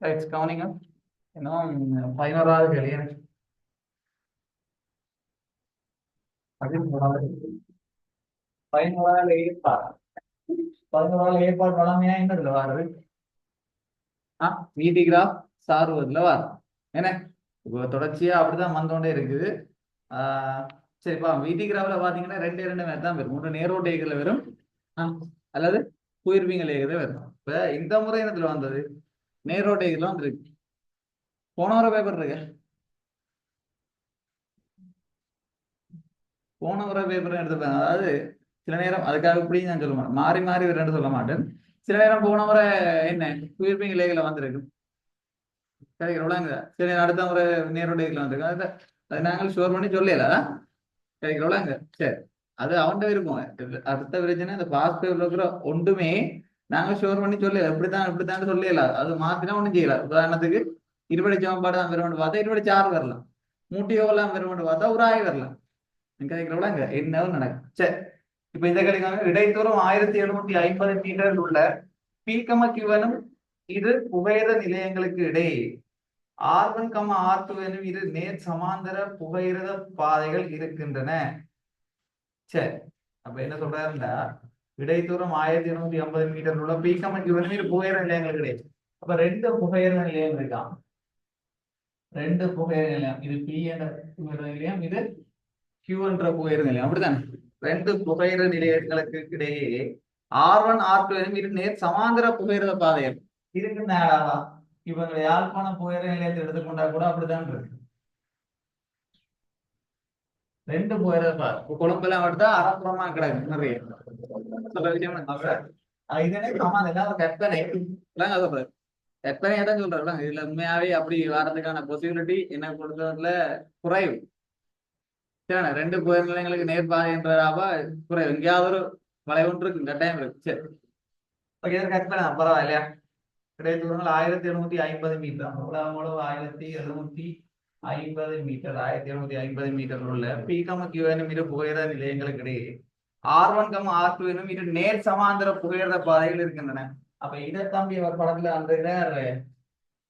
It's coming up. பதினோராவது கேள்வி எனக்கு பதினோராவது ஏற்பாடு பதினோராவது ஏற்பாடு வளமையா என்னதுல வருது வீதி கிராஃப் சார்வதுல வரும் என்ன இப்போ தொடர்ச்சியா அப்படிதான் வந்தோண்டே இருக்குது ஆஹ் சரிப்பா வீதி கிராஃப்ல பாத்தீங்கன்னா ரெண்டு மேட்ச் தான் வரும் ஒன்று நேரோட்டைகள் வரும் அல்லது குயிர்விங்கள் ஏகதே வரும் இப்ப இந்த முறை என்னத்துல வந்தது நேரோட்டைகள் வந்துருக்கு போன வர பேப்பர் இருக்கு போன முறை பேப்பர் எடுத்துப்பேன் அதாவது சில நேரம் அதுக்காக இப்படி நான் சொல்ல மாட்டேன் மாறி மாறி வரேன்னு சொல்ல மாட்டேன் சில நேரம் போன முறை என்ன குயிர்பிங் இலைகளை வந்திருக்கு கிடைக்கிறவளாங்க சில நேரம் அடுத்த முறை நேரோடைகளை வந்திருக்கு அது நாங்கள் ஷோர் பண்ணி சொல்லல கிடைக்கிறவளாங்க சரி அது அவன்கிட்ட இருக்கும் அடுத்த பிரச்சனை இந்த பாஸ் பேப்பர் இருக்கிற ஒன்றுமே நாங்கள் ஷோர் பண்ணி சொல்லல இப்படித்தான் சொல்லல அது மாத்தினா ஒன்றும் செய்யல உதாரணத்துக்கு இருபடி சமன்பாடு தான் வரும்னு பார்த்தா இருபடி சாறு வரலாம் மூட்டியோலாம் வரும்னு பார்த்தா ஒரு ஆய் வரலாம் கிடைக்கிறவளாங்க என்னவும் நடக்கும் சரி இப்ப இந்த கிடைக்காங்க இடைத்தூரம் 1750 மீட்டர் உள்ள பீக்கமக்கிவனும் இது புகையிர நிலையங்களுக்கு இடையே R1, R2 எனும் இரு நேர் சமாந்தர புகையிரத பாதைகள் இருக்கின்றன சரி அப்ப என்ன சொல்றாருன்னா இடைத்தூரம் 1750 மீட்டர் உள்ள பீக்கமக்கிவனும் இரு புகையிர நிலையங்களுக்கு இடையே அப்ப ரெண்டு புகையிர நிலையம் இருக்கான் ரெண்டு புகையிர நிலையம் இது பி என்ற புகையிர நிலையம் இது Q என்ற புகையிர நிலையம் அப்படித்தானே ரெண்டு புகையிர நிலையங்களுக்கு இடையே R1, R2 இரு நேர் சமாந்தர புகையிரத பாதைகள் இருக்குன்னாடாவா இவங்க யாழ்ப்பாணம் புகையிர நிலையத்தை எடுத்துக்கொண்டா கூட அப்படித்தான் இருக்கு ரெண்டு புகையிரத பாதை கொழும்பெல்லாம் எடுத்தா அறப்புறமா கிடக்கு நிறைய சொல்ற விஷயம் இதனே சமாந்தம் எல்லாம் கற்பனை சொல்றது கற்பனையா தான் சொல்றேன் இதுல உண்மையாவே அப்படி வர்றதுக்கான பாசிபிலிட்டி என்ன பொறுத்தவரையில குறைவு சரிண்ணா ரெண்டு புகையிர நிலையங்களுக்கு நேர்பாதைன்றதாவா குறைவு எங்கேயாவது ஒரு வளைவு ஒன்று இருக்கு கட்டாயம் இருக்கு சரி ஓகே கற்பனை பரவாயில்லையா இடைத்தூரங்கள் 1750 மீட்டர் உலகம் 1750 மீட்டர் 1750 மீட்டர் உள்ள பீகமக்யூ எனும் இரு புகையிர நிலையங்களுக்கு இடையே R1, R2 எனும் இரு நேர் சமாந்தர புகையிரத பாதைகள் இருக்கின்றன அப்ப இதை தம்பி ஒரு படத்துல அந்த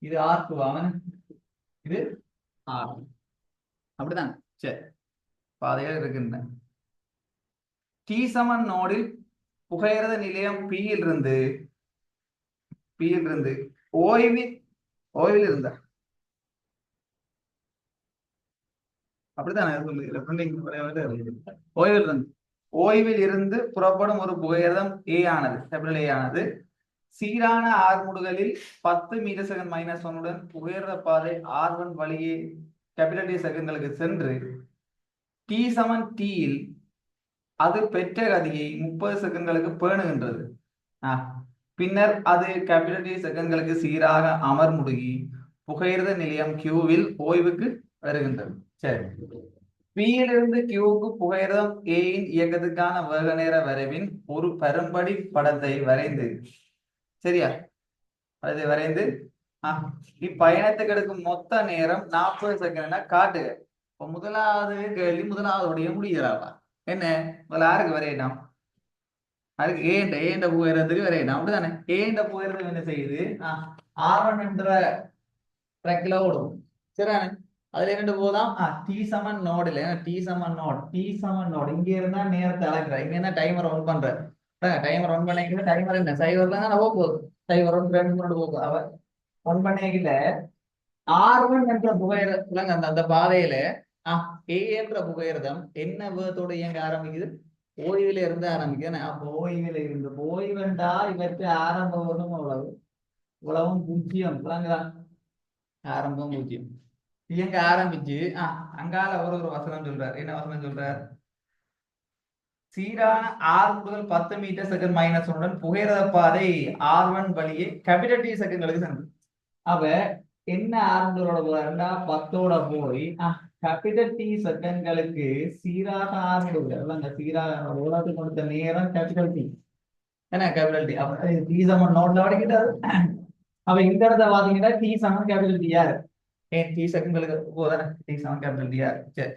இது R2 அவன் இது R1 அப்படிதான் சரி பாதைகள் இருக்கின்றன டி சமன் நோடில் புகையிரத நிலையம் P யில் இருந்து ஓய்வில் இருந்தா அப்படித்தானே ஓய்வில் இருந்து புறப்படும் ஒரு புகையிரதம் A ஆனது சீரான ஆர்முடுகளில் 10 மீட்டர் செகண்ட் -1 புகையிரத பாதை R1 வழியே கேபிட்டல் T செகண்ட்களுக்கு சென்று T சமன் T யில் அது பெற்ற கதியை 30 செகண்ட்களுக்கு பேணுகின்றது பின்னர் அது கேபிட்டல் T செகண்ட்களுக்கு சீராக அமர்முடுகி புகையிரத நிலையம் Qவில் ஓய்வுக்கு வருகின்றது சரி Pயிலிருந்து Qவுக்கு புகையிரதம் A யின் இயக்கத்துக்கான வேக நேர வரைவின் ஒரு பெரும்படி படத்தை வரைந்து சரியா அதை வரைந்து இப்பயணத்துக்கு எடுக்கும் மொத்த நேரம் 40 செகண்ட் காட்டுக இப்ப முதலாவது கேள்வி முதலாவதுடைய முடிகிறாவா என்ன முதல்ல யாருக்கு வரையணும் அதுக்கு ஏண்ட புகையிறதுக்கு வரையணும் அப்படிதானே ஏண்ட புகையிறது என்ன செய்யுது R1 என்ற ட்ராக்ல ஓடும் சரிதானே அதுல இரண்டு போதாம் டி சமன் நோடுல டி சமன் நோட் இங்க இருந்தா நேரத்தை அளக்குற இங்க என்ன டைமர் ஆன் பண்ற டைமர் ஆன் பண்ணிக்கிற டைமர் என்ன சைவர் தான் போகுது சைவர் 1 2 3 போகுது அவ ஆன் பண்ணிக்கல R1 என்ற புகையிரதம் அந்த பாதையில A என்ற புகையிரதம் என்ன வேகத்தோட இயங்க ஆரம்பிக்குது ஓய்வுல இருந்து ஆரம்பிக்கிறேன் அப்போ ஓய்வுண்டா இவற்றை ஆரம்ப வரும் உலகம் 0 ஆரம்பம் 0 இயங்க ஆரம்பிச்சு அங்கால ஒரு வசனம் சொல்றார் என்ன வசனம் சொல்றார் சீரான R முதல் 10 மீட்டர் செகண்ட் -1 புகையிரத பாதை R1 வழியே கேபிட்டல் T செகண்ட்களுக்கு சென்று அவ என்ன ஆரம்பத்தோட போறாருண்டா 10ஓட போய் கேபிட்டல் T செகண்ட்களுக்கு சீராக ஆரம்பிடுங்க சீராக உலகத்துக்கு கொடுத்த நேரம் கேபிட்டல் T என்ன கேபிட்டல் T அப்ப T சமன் நோட்ல வரைக்கிட்டாரு அவ இந்த இடத்த பாத்தீங்கன்னா T சமன் கேபிட்டல் T யாரு ஏன் T செகண்ட்களுக்கு போதானே T சமன் கேபிட்டல் T யாரு சரி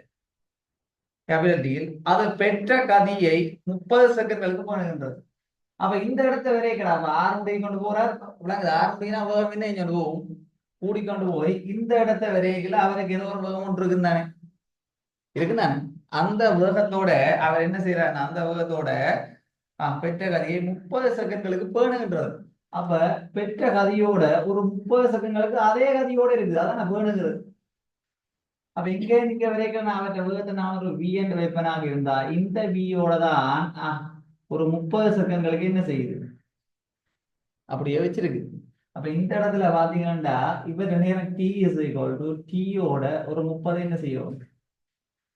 கேபிட்டல் T அது பெற்ற கதியை 30 செகண்ட்களுக்கு போனுகின்றது அப்ப இந்த இடத்த வரைக்கிறாங்க ஆரம்பை கொண்டு போறார் விளங்குது ஆரம்பினா வேகம் என்ன கொண்டு போகும் கூடிக்கொண்டு போய் இந்த இடத்தை வரையில அவருக்கு ஏதோ ஒரு வேகம் ஒன்று இருக்குந்தானே இருக்குதானே. அந்த வேகத்தோட அவர் என்ன செய்யறாரு, அந்த வேகத்தோட பெற்ற கதையை 30 செகண்ட்களுக்கு பேணுகின்றது. அப்ப பெற்ற கதையோட ஒரு 30 செகண்ட்களுக்கு அதே கதையோட இருக்குது, அதான் பேணுகிறது. அப்ப இங்க நீங்க வரைக்கும் நான் அவற்றை வேகத்தை நான் ஒரு வி என்று வைப்பனாக இருந்தா இந்த வியோட தான் ஒரு 30 செகண்ட்களுக்கு என்ன செய்யுது அப்படியே வச்சிருக்கு. அப்ப இந்த இடத்துல பாத்தீங்கன்னா இவர் நேரம் டி இஸ் ஈக்குவல் டு டீயோட ஒரு 30 என்ன செய்யும்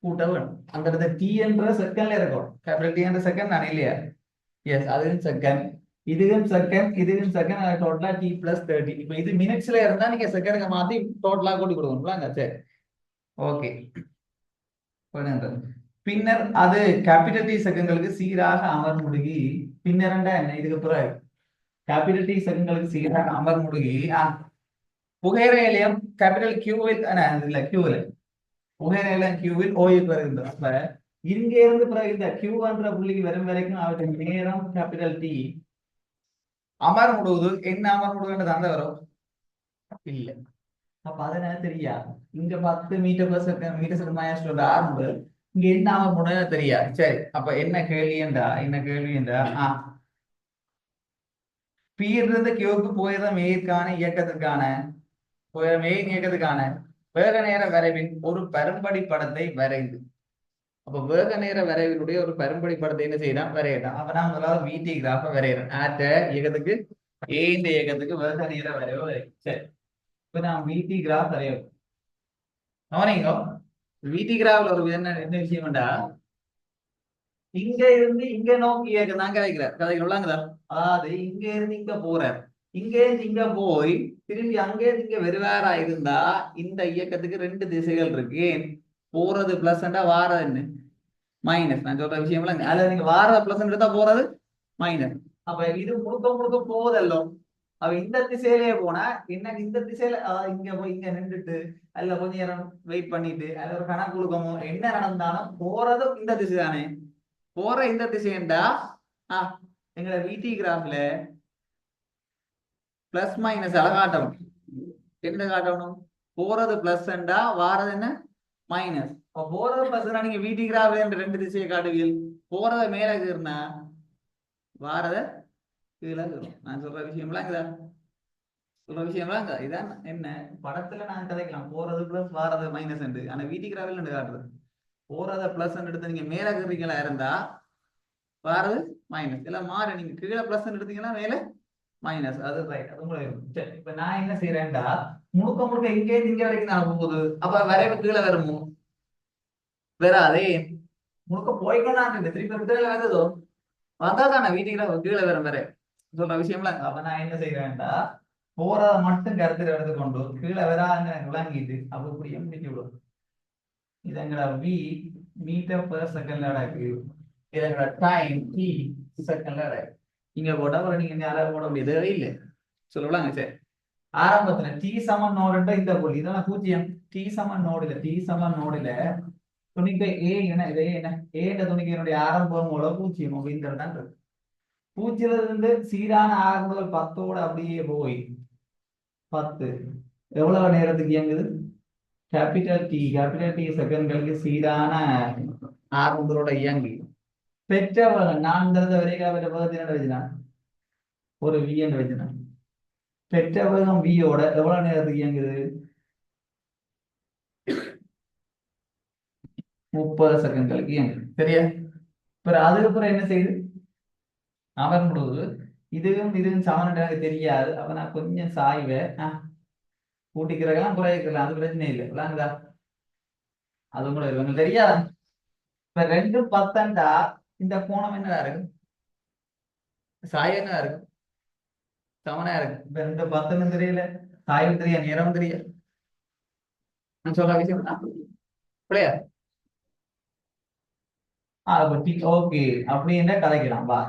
கூட்ட வேணும். அந்த இடத்துல டி என்ற செகண்ட்ல இருக்கும், கேபிட்டல் டி என்ற செகண்ட் தானே இல்லையா? எஸ், அதுவும் செகண்ட், இதுவும் செகண்ட், இதுவும் செகண்ட், டோட்டலா டி பிளஸ் 30. இப்ப இது மினிட்ஸ்ல இருந்தா நீங்க செகண்டுக்கு மாத்தி டோட்டலா கூட்டி கொடுக்கணும். சரி, ஓகே. பின்னர் அது கேபிட்டல் டி செகண்ட்களுக்கு சீராக அமர்முடுகி பின்னர் என்ன இதுக்கு பிறகு கேபிட்டல் டி செகண்ட்களுக்கு சீராக அமர்முடுகி புகையிர நிலையம் கேபிட்டல் கியூவில் இல்ல கியூவில் புகையிர நிலையம் கியூவில் ஓய்வு வருகின்றது. அப்ப இங்க இருந்து பிறகு இந்த கியூன்ற புள்ளிக்கு வரும் வரைக்கும் அவற்றின் நேரம் கேபிட்டல் டி அமர்முடுவது என்ன அமர்முடுவது அந்த வரும் இல்ல. அப்ப அதனால தெரியா இங்க 10 meter per second meter second minus 6 இங்க என்ன அமர்முடுவது தெரியா. சரி, அப்ப என்ன கேள்வி என்றா பி இருந்து கியூக்கு போயிடும் மெய்க்கான இயக்கத்துக்கான மெயின் இயக்கத்துக்கான வேக நேர வரைவின் ஒரு பெரும்படி படத்தை வரைந்து. அப்ப வேக நேர வரைவினுடைய ஒரு பெரும்படி படத்தை என்ன செய்யலாம் வரையிடலாம். அப்ப நான் முதலாவது விடி கிராஃப வரைகிறேன். ஆட்ட இயக்கத்துக்கு ஏ இந்த இயக்கத்துக்கு வேக நேர வரைவு வரைக்கும். சரி, இப்ப நான் விடி கிராஃப் வரையும். கவனிங்க, விடி கிராஃப்ல ஒரு என்ன விஷயம் வேண்டா இங்க இருந்து இங்க நோக்கி இயக்கம் தான் கதைகள் உள்ளாங்கதா. அதாவது இங்க இருந்து இங்க போறார், இங்கே இருந்து இங்க போய் திரும்பி அங்கே இங்க வருவாரா இருந்தா இந்த இயக்கத்துக்கு 2 திசைகள் இருக்கு. போறது பிளஸ் வாரது என்ன மைனஸ். நான் சொல்ற விஷயம் அதுல நீங்க வாரத பிளஸ் எடுத்தா போறது மைனஸ். அப்ப இது முழுக்க முழுக்க போதல்லோ. அவ இந்த திசையிலேயே போனா என்ன இந்த திசையில இங்க போய் இங்க நின்றுட்டு அதுல கொஞ்ச நேரம் வெயிட் பண்ணிட்டு அதுல ஒரு கணக்கு கொடுக்கமோ என்ன நடந்தாலும் போறது இந்த திசை தானே. போற இந்த திசைண்டா எங்களை விடி கிராஃப்ல பிளஸ் மைனஸ் காட்டணும். என்ன காட்டணும்? போறது பிளஸ் வாரது என்ன மைனஸ். போறது பிளஸ் நீங்க விடி கிராஃப்ல என்ற 2 திசையை காட்டுவீர்கள். போறத மேல கீறினா வாரத கீழே கீறும். நான் சொல்ற விஷயம்லாம் இதான் என்ன படத்துல நான் கதைக்கலாம் போறது பிளஸ் வாரது மைனஸ் என்று. ஆனா விடி கிராஃப்ல காட்டுறது போறத பிளஸ் எடுத்து நீங்க மேல கீறீங்களா இருந்தா வாரது மைனஸ். இல்ல மாற நீங்க கீழே பிளஸ் எடுத்தீங்கன்னா மேல மைனஸ். அது ரைட், அது உங்களுக்கு. இப்ப நான் என்ன செய்யறேன்டா முழுக்க முழுக்க இங்கே இங்க வரைக்கும் நான் போகுது. அப்ப வரைவு கீழே வருமோ வராதே. முழுக்க போய்க்கொண்டான் திருப்பி கீழே வருதோ வந்தா தானே வீட்டுக்கு கீழே வரும் வர சொல்ற விஷயம்லாம். அப்ப நான் என்ன செய்யறேன்டா போறத மட்டும் கருத்துல எடுத்துக்கொண்டு கீழே வராங்க விளங்கிட்டு அப்ப இப்படியே முடிச்சு விடும். இது எங்களோட வி மீட்டர் பெர் செகண்ட்ல நடக்கு. இது எங்களோட டைம் டி செகண்ட்ல நடக்கு. இங்க போட்டா அப்புறம் நீங்க யாராவது போட முடியாது இல்லை சொல்லலாங்க. சரி, ஆரம்பத்துல டி சமன் நோடுன்ற இந்த புள்ளி இதெல்லாம் 0. டி சமன் நோடுல துணிக்கை ஏ என்ன இதே என்ன ஏன்ற துணிக்கையினுடைய ஆரம்பம் மூல 0 அப்படின்றது தான் இருக்கு. 0ல இருந்து சீரான ஆரம்பங்கள் 10ஓட அப்படியே போய் 10 எவ்வளவு நேரத்துக்கு இயங்குது கேபிட்டல் டி செகண்ட்களுக்கு சீரான ஆரம்பங்களோட இயங்கி பெற்றவர்கள் நான் இந்த வரைக்கும் வச்சுனான் ஒரு வி என்று வச்சுனான். பெற்ற வேகம் வியோட எவ்வளவு நேரத்துக்கு இயங்குது 30 செகண்ட்களுக்கு இயங்குது. சரியா? அதுக்கப்புறம் என்ன செய்யுது அவர் முழுவது இதுவும் சமன் எனக்கு தெரியாது. அப்ப நான் கொஞ்சம் சாய்வேன் கூட்டிக்கிறதெல்லாம் குறைக்கலாம், அது பிரச்சனை இல்லை. விளாங்குதா? அது கூட இவங்க தெரியாதா? இப்ப 2 10 இந்த கோணம் என்னடா இருக்கு சாய் என்னடா இருக்கு சமனா இருக்கு. இப்ப 2 10 தெரியல, சாயும் தெரிய, நேரம் தெரிய. நான் சொல்ற விஷயம் பிள்ளையா ஓகே அப்படின்ற கதைக்கலாம். பா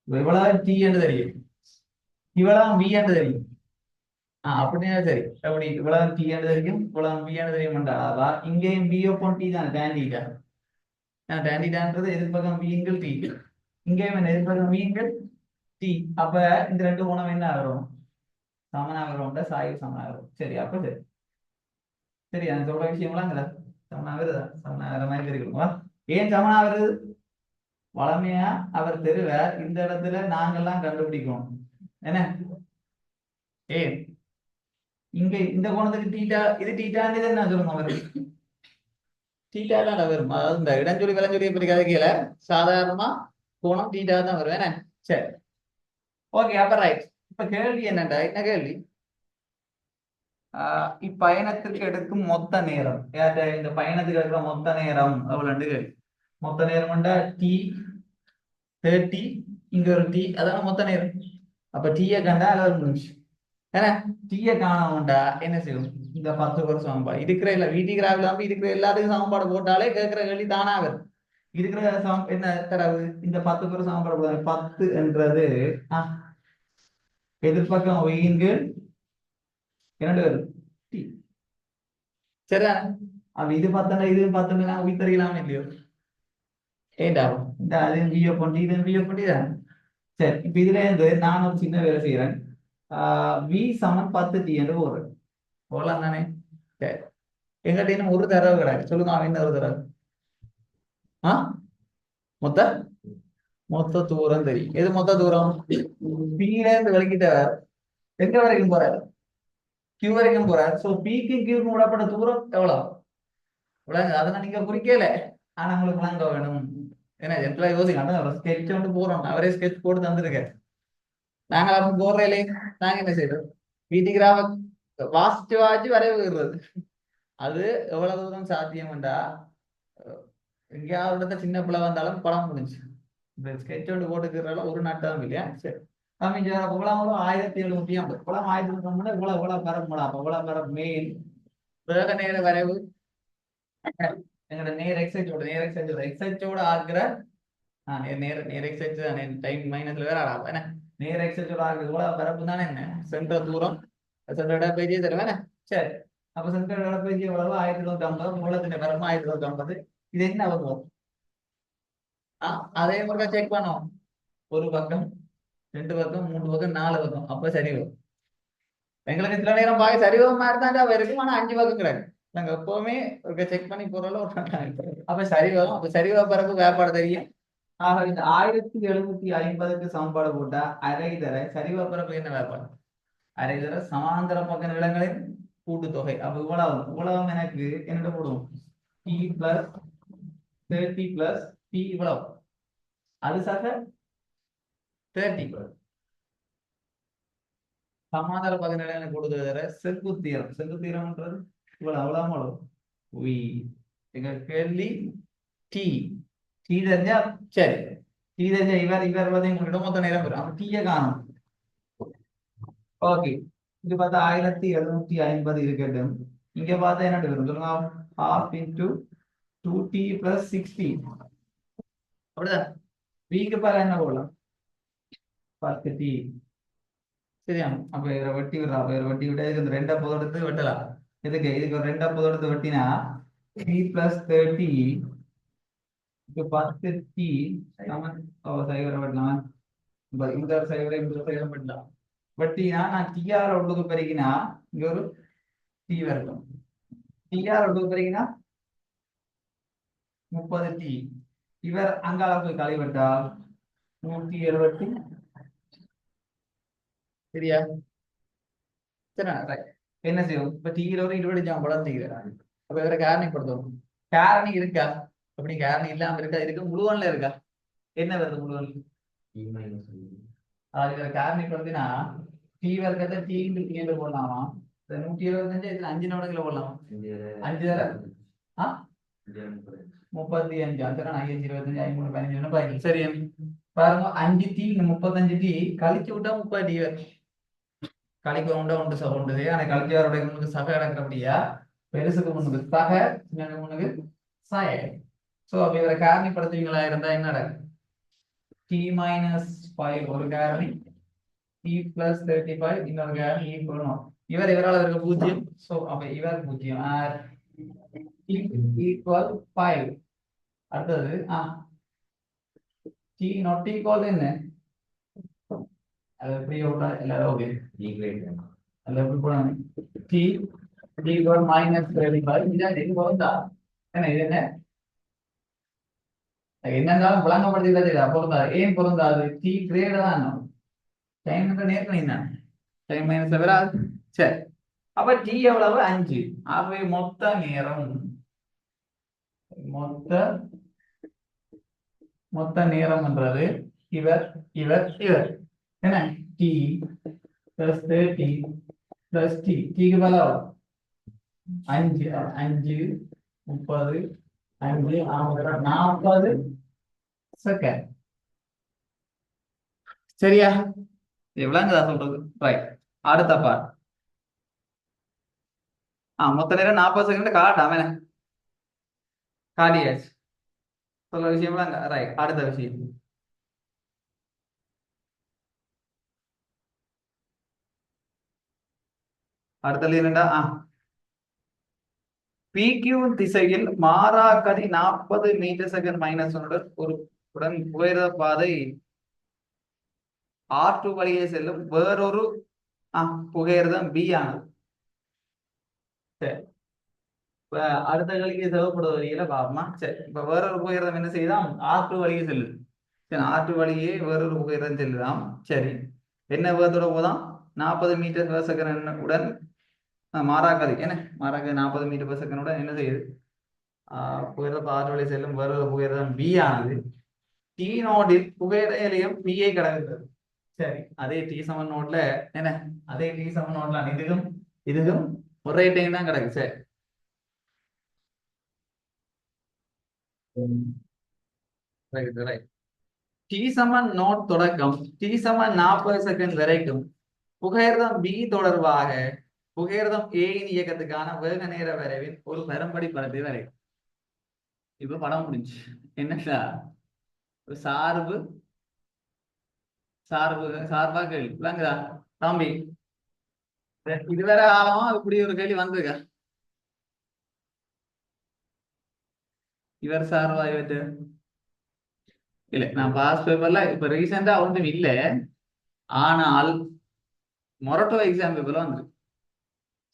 இவ்வளவு டி என்று தெரியும், இவ்வளவு வி என்று தெரியும். அப்படின்னா சரி, அப்படி இவ்வளவு டி என்று தெரியும், இவ்வளவு வி என்று தெரியும்டா. இங்கேயும் பி ஒப்பன் டி தான் டேண்டிடா. டேண்டிடான்றது எதிர்பக்கம் விங்கள் டி, இங்கேயும் எதிர்பக்கம் விங்கள் டி. அப்ப இந்த 2 கோணம் என்ன வரும் சமனாக வரும் சாய்வு சமனாக வரும். சரி அப்ப சரி சரி நான் சொல்ற விஷயம்லாங்கிற சமனாக வருதா? சமனாக வர மாதிரி இருக்கணுமா? ஏன் சமனாக வருது? வளமையா அவர் தெருவை இந்த இடத்துல நாங்கெல்லாம் கண்டுபிடிக்கணும் என்ன? ஏன் இங்க இந்த கோணத்துக்கு டீட்டா இது டீட்டான்னு என்ன சொல்லுங்க அவரு? டீட்டா தான் வரும். அதாவது இந்த இடஞ்சொலி விலஞ்சொலியை பற்றி கதைக்கல, சாதாரணமா கோணம் டீட்டா தான் வரும் என்ன? சரி ஓகே அப்ப ரைட். இப்ப கேள்வி என்னடா? என்ன கேள்வி? இப்பயணத்துக்கு எடுக்கும் மொத்த நேரம், இந்த பயணத்துக்கு எடுக்கிற மொத்த நேரம் எவ்வளவு கேள்வி. மொத்த நேரம் T30, இங்க ஒரு T, அதான மொத்த நேரம். அப்ப டீயை கண்டா அளவு முடிஞ்சு ஏன்னா டீயை காணவுண்டா என்ன செய்யும்? இந்த 10 பேர் சமன்பாடு இருக்கிற இல்ல வீட்டு கிராஃப்ல இருக்கிற எல்லாத்துக்கும் சமன்பாடு போட்டாலே கேட்கிற கேள்வி தானா வரும். இருக்கிற என்ன தரவு? இந்த 10 பேர் சமன்பாடு போடுறாங்க. 10 என்றது எதிர்பக்கம் ஒய்யின் கீழ் இரண்டு வரும் டி. சரிதானே? அப்ப இது 10 இது 10 நான் உயிர்த்தறியலாமே இல்லையோ? ஏண்டா இந்த அதையும் வியோ பண்ணி இதையும் வியோ பண்ணி தான். சரி இப்ப இதுல இருந்து நான் ஒரு சின்ன வேலை செய்யறேன். வி சமன் 10 டி என்று போடுறேன். போடலாம் தானே? சரி எங்கிட்ட இன்னும் ஒரு தடவை கிடையாது. சொல்லுங்க அவன் என்ன ஒரு தடவை? மொத்த மொத்த தூரம் தெரியும். எது மொத்த தூரம்? பில இருந்து விளக்கிட்ட எங்க வரைக்கும் போறாரு? கியூ வரைக்கும் போறாரு. சோ பிக்கு கியூ விடப்பட்ட தூரம் எவ்வளவு? விளங்க அதெல்லாம் நீங்க குறிக்கல. ஆனா உங்களுக்கு விளங்க வேணும். ஏன்னா எல்லாம் யோசிக்கணும். ஸ்கெட்ச் வந்து போறோம். அவரே ஸ்கெட்ச் போட்டு தந்துருக்கேன். நாங்க அப்ப போடுறேன். நாங்க என்ன செய்யறோம்? வீட்டுக்கிராம வாசிச்சு வாசி வரைவுறது. அது எவ்வளவு தூரம் சாத்தியம்டா? எங்கேயாவது சின்ன பிள்ளை வந்தாலும் படம் முடிஞ்சு இந்த ஸ்கெட்ச் ஒன்று போட்டுக்கிறதால ஒரு நாட்டம் இல்லையா? சரி தமிழ் குளம் 1750 குளம் 1750 இவ்வளவு இவ்வளவு பரப்புடா. அப்ப இவ்வளவு பரப்பு மெயின் வேக நேர வரைவு எங்களோட நேர் எக்ஸைட்டோட ஆக்குற நேர் எக்ஸைட் டைம் மைனஸ்ல வேற ஆடா என்ன? நேர் எக்ஸைட்டோட ஆகுது இவ்வளவு பரப்பு தானே என்ன? சென்ற தூரம் சென்ற இடப்பேஜியே தருவேன். சரி அப்ப சென்ற இடப்பேஜி எவ்வளவு? 1750. மூலத்தின் பரப்பு 1750. இது என்ன வரும்? அதே மாதிரி செக் பண்ணோம். ஒரு பக்கம் 2 பக்கம் 3 பக்கம் 4 பக்கம் அப்ப சரி வரும். எங்களுக்கு சில நேரம் பார்க்க சரிவர மாதிரி தான் இருக்கும். ஆனா 5 பக்கம் கிடையாது. நாங்க எப்பவுமே ஒரு செக் பண்ணி போறோம்ல. அப்ப சரி வரும். அப்ப சரிவர பரப்பு வேறுபாடு தெரியும். ஆக இந்த 1750க்கு சமன்பாடு போட்டா அரைதர சரிவர பரப்பு என்ன வேறுபாடு? அரைதர சமாந்தர பக்க நிலங்களின் கூட்டுத்தொகை. அப்ப இவ்வளவு எனக்கு என்னோட போடுவோம் T+30 + T இவ்வளவு. அது சக 30 சமாந்தர பக்க நிலையான கூடுதல் செங்குத்தீரம். செங்குத்தீரம்ன்றது இவ்வளவு அவ்வளவு எங்க கேள்வி டி. டி தெரிஞ்சா சரி. டி தெரிஞ்சா இவர் உங்களிடம் மொத்த நேரம் வரும். அப்ப டீயை காணும். ஓகே இது பார்த்தா 1750 இருக்கட்டும். இங்க பார்த்தா என்ன வரும் சொல்லுங்க? ½ × 2t + 60 அப்படிதான். வீக்கு பாரு என்ன போடலாம்? 10t. சரியா? அப்ப இவரை வெட்டி விடுறா. அப்ப இவரை வெட்டி விட்டா இதுக்கு 2 அப்போது எடுத்து வெட்டலாம். இதுக்கு ஒரு 2 அப்போது எடுத்து வெட்டினா 3 + 30 இது 10t சமன் சைவரை வெட்டலாம். இந்த சைவரை இந்த சைவரை வெட்டலாம். வெட்டினா நான் டிஆர் ஒன்றுக்கு பெருகினா இங்க ஒரு டி வரைக்கும். டிஆர் ஒன்றுக்கு பெருகினா 30t. இவர் அங்கால போய் கழிவெட்டா 170. சரியா? சரி என்ன செய்யும்? இப்ப டீல ஒரு 20 ஜாம்பளம் தீக்கிறாங்க. அப்ப இவரை காரணிப்படுத்தும். காரணி இருக்கா? அப்படி காரணி இல்லாம இருக்கா? இருக்கு. முழுவன்ல இருக்கா? என்ன வருது முழுவன்? இவரை காரணிப்படுத்தினா டி வர்க்கத்தை டி × டி என்று போடலாமா? 175 இதுல 5 நோடுகளை போடலாமா? 5 தர 35 5 25 5 3 15 சரி பாருங்க. 5t 35t கழிச்சு விட்டா 30t வரும். கழிக்க உண்டு ஆனா கழிச்சாருடைய முன்னுக்கு சக கிடக்கிறபடியா பெருசுக்கு முன்னுக்கு சக முன்னுக்கு சாய. சோ அப்ப இவரை காரணிப்படுத்துவீங்களா இருந்தா என்ன நடக்கும்? t-5 ஒரு காரணி, t+35 இன்னொரு காரணி ஈக்குவல். இவரால் இவருக்கு 0. சோ அப்ப இவர் 0 = 5. அடுத்தது t not equal என்ன? அது எப்படி எல்லாரும் ஓகே அதுல எப்படி போடணும் டி டி பவர் மைனஸ் இதான் இது பொருந்தா என்ன இது என்ன என்னன்னாலும் விளங்கப்படுத்தி பொருந்தாது ஏன் பொருந்தாது டி கிரேடர் தான் டைம் நேர்கணி தான் டைம் மைனஸ் வராது சரி அப்ப டி எவ்வளவு 5 ஆகவே மொத்த நேரம் மொத்த மொத்த நேரம் என்றது இவர் இவர் இவர் என்ன டி பிளஸ் 30 பிளஸ் டி டிக்கு பதிலா 5 5 30 5 40 செகண்ட் சரியா எவ்வளவுங்கதா சொல்றது ரைட் அடுத்த பார்ட் மொத்த நேரம் 40 செகண்ட் காட்டாம காட்டியாச்சு சொல்ற விஷயம் ரைட் அடுத்த விஷயம் அடுத்தது என்னடா PQ திசையில் மாறா கதி 40 மீட்டர் செகண்ட் மைனஸ் ஒரு உடன் உயர பாதை R2 வழியே செல்லும் வேறொரு புகையிரதம் B ஆனது அடுத்த கழிக்கு தேவைப்படுவது வழியில பாப்போமா சரி இப்ப வேறொரு புகையிரதம் என்ன செய்யுதாம் R2 வழியே செல்லுது சரி R2 வழியே வேறொரு புகையிரதம் செல்லுதாம் சரி என்ன வேகத்தோட போதாம் 40 மீட்டர் per செகண்ட் உடன் மாறாக்கதி என்ன மாறாக்கதி 40 மீட்டர் per செகண்ட் உடன் என்ன செய்யுது புகையிரதம் R2 வழியே செல்லும் வேறொரு புகையிரதம் B ஆனது டி நோடில் புகையிரதம் B ஐ கடக்குது சரி அதே டி சமன் நோட்ல என்ன அதே டி சமன் நோட்ல இதுக்கும் ஒரே டைம் தான் கிடக்கு சரி டி சமன் நோட் தொடக்கம் டி சமன் 40 செகண்ட் வரைக்கும் புகையிரதம் B தொடர்பாக புகையிரதம் A இன் இயக்கத்துக்கான வேக நேர வரைவின் ஒரு பெரும்படி படத்தை வரைக்கும் இப்ப படம் முடிஞ்சு என்னடா சார்பு சார்பா கேள்வி விளங்குதா தம்பி இதுவரை காலமா இப்படி ஒரு கேள்வி வந்திருக்கா இவர் சார்பா இவற்று இல்ல நான் பாஸ் பேப்பர்ல இப்ப ரீசெண்டா ஒன்றும் இல்ல ஆனால் மொரட்டோ எக்ஸாம் பேப்பர்ல வந்து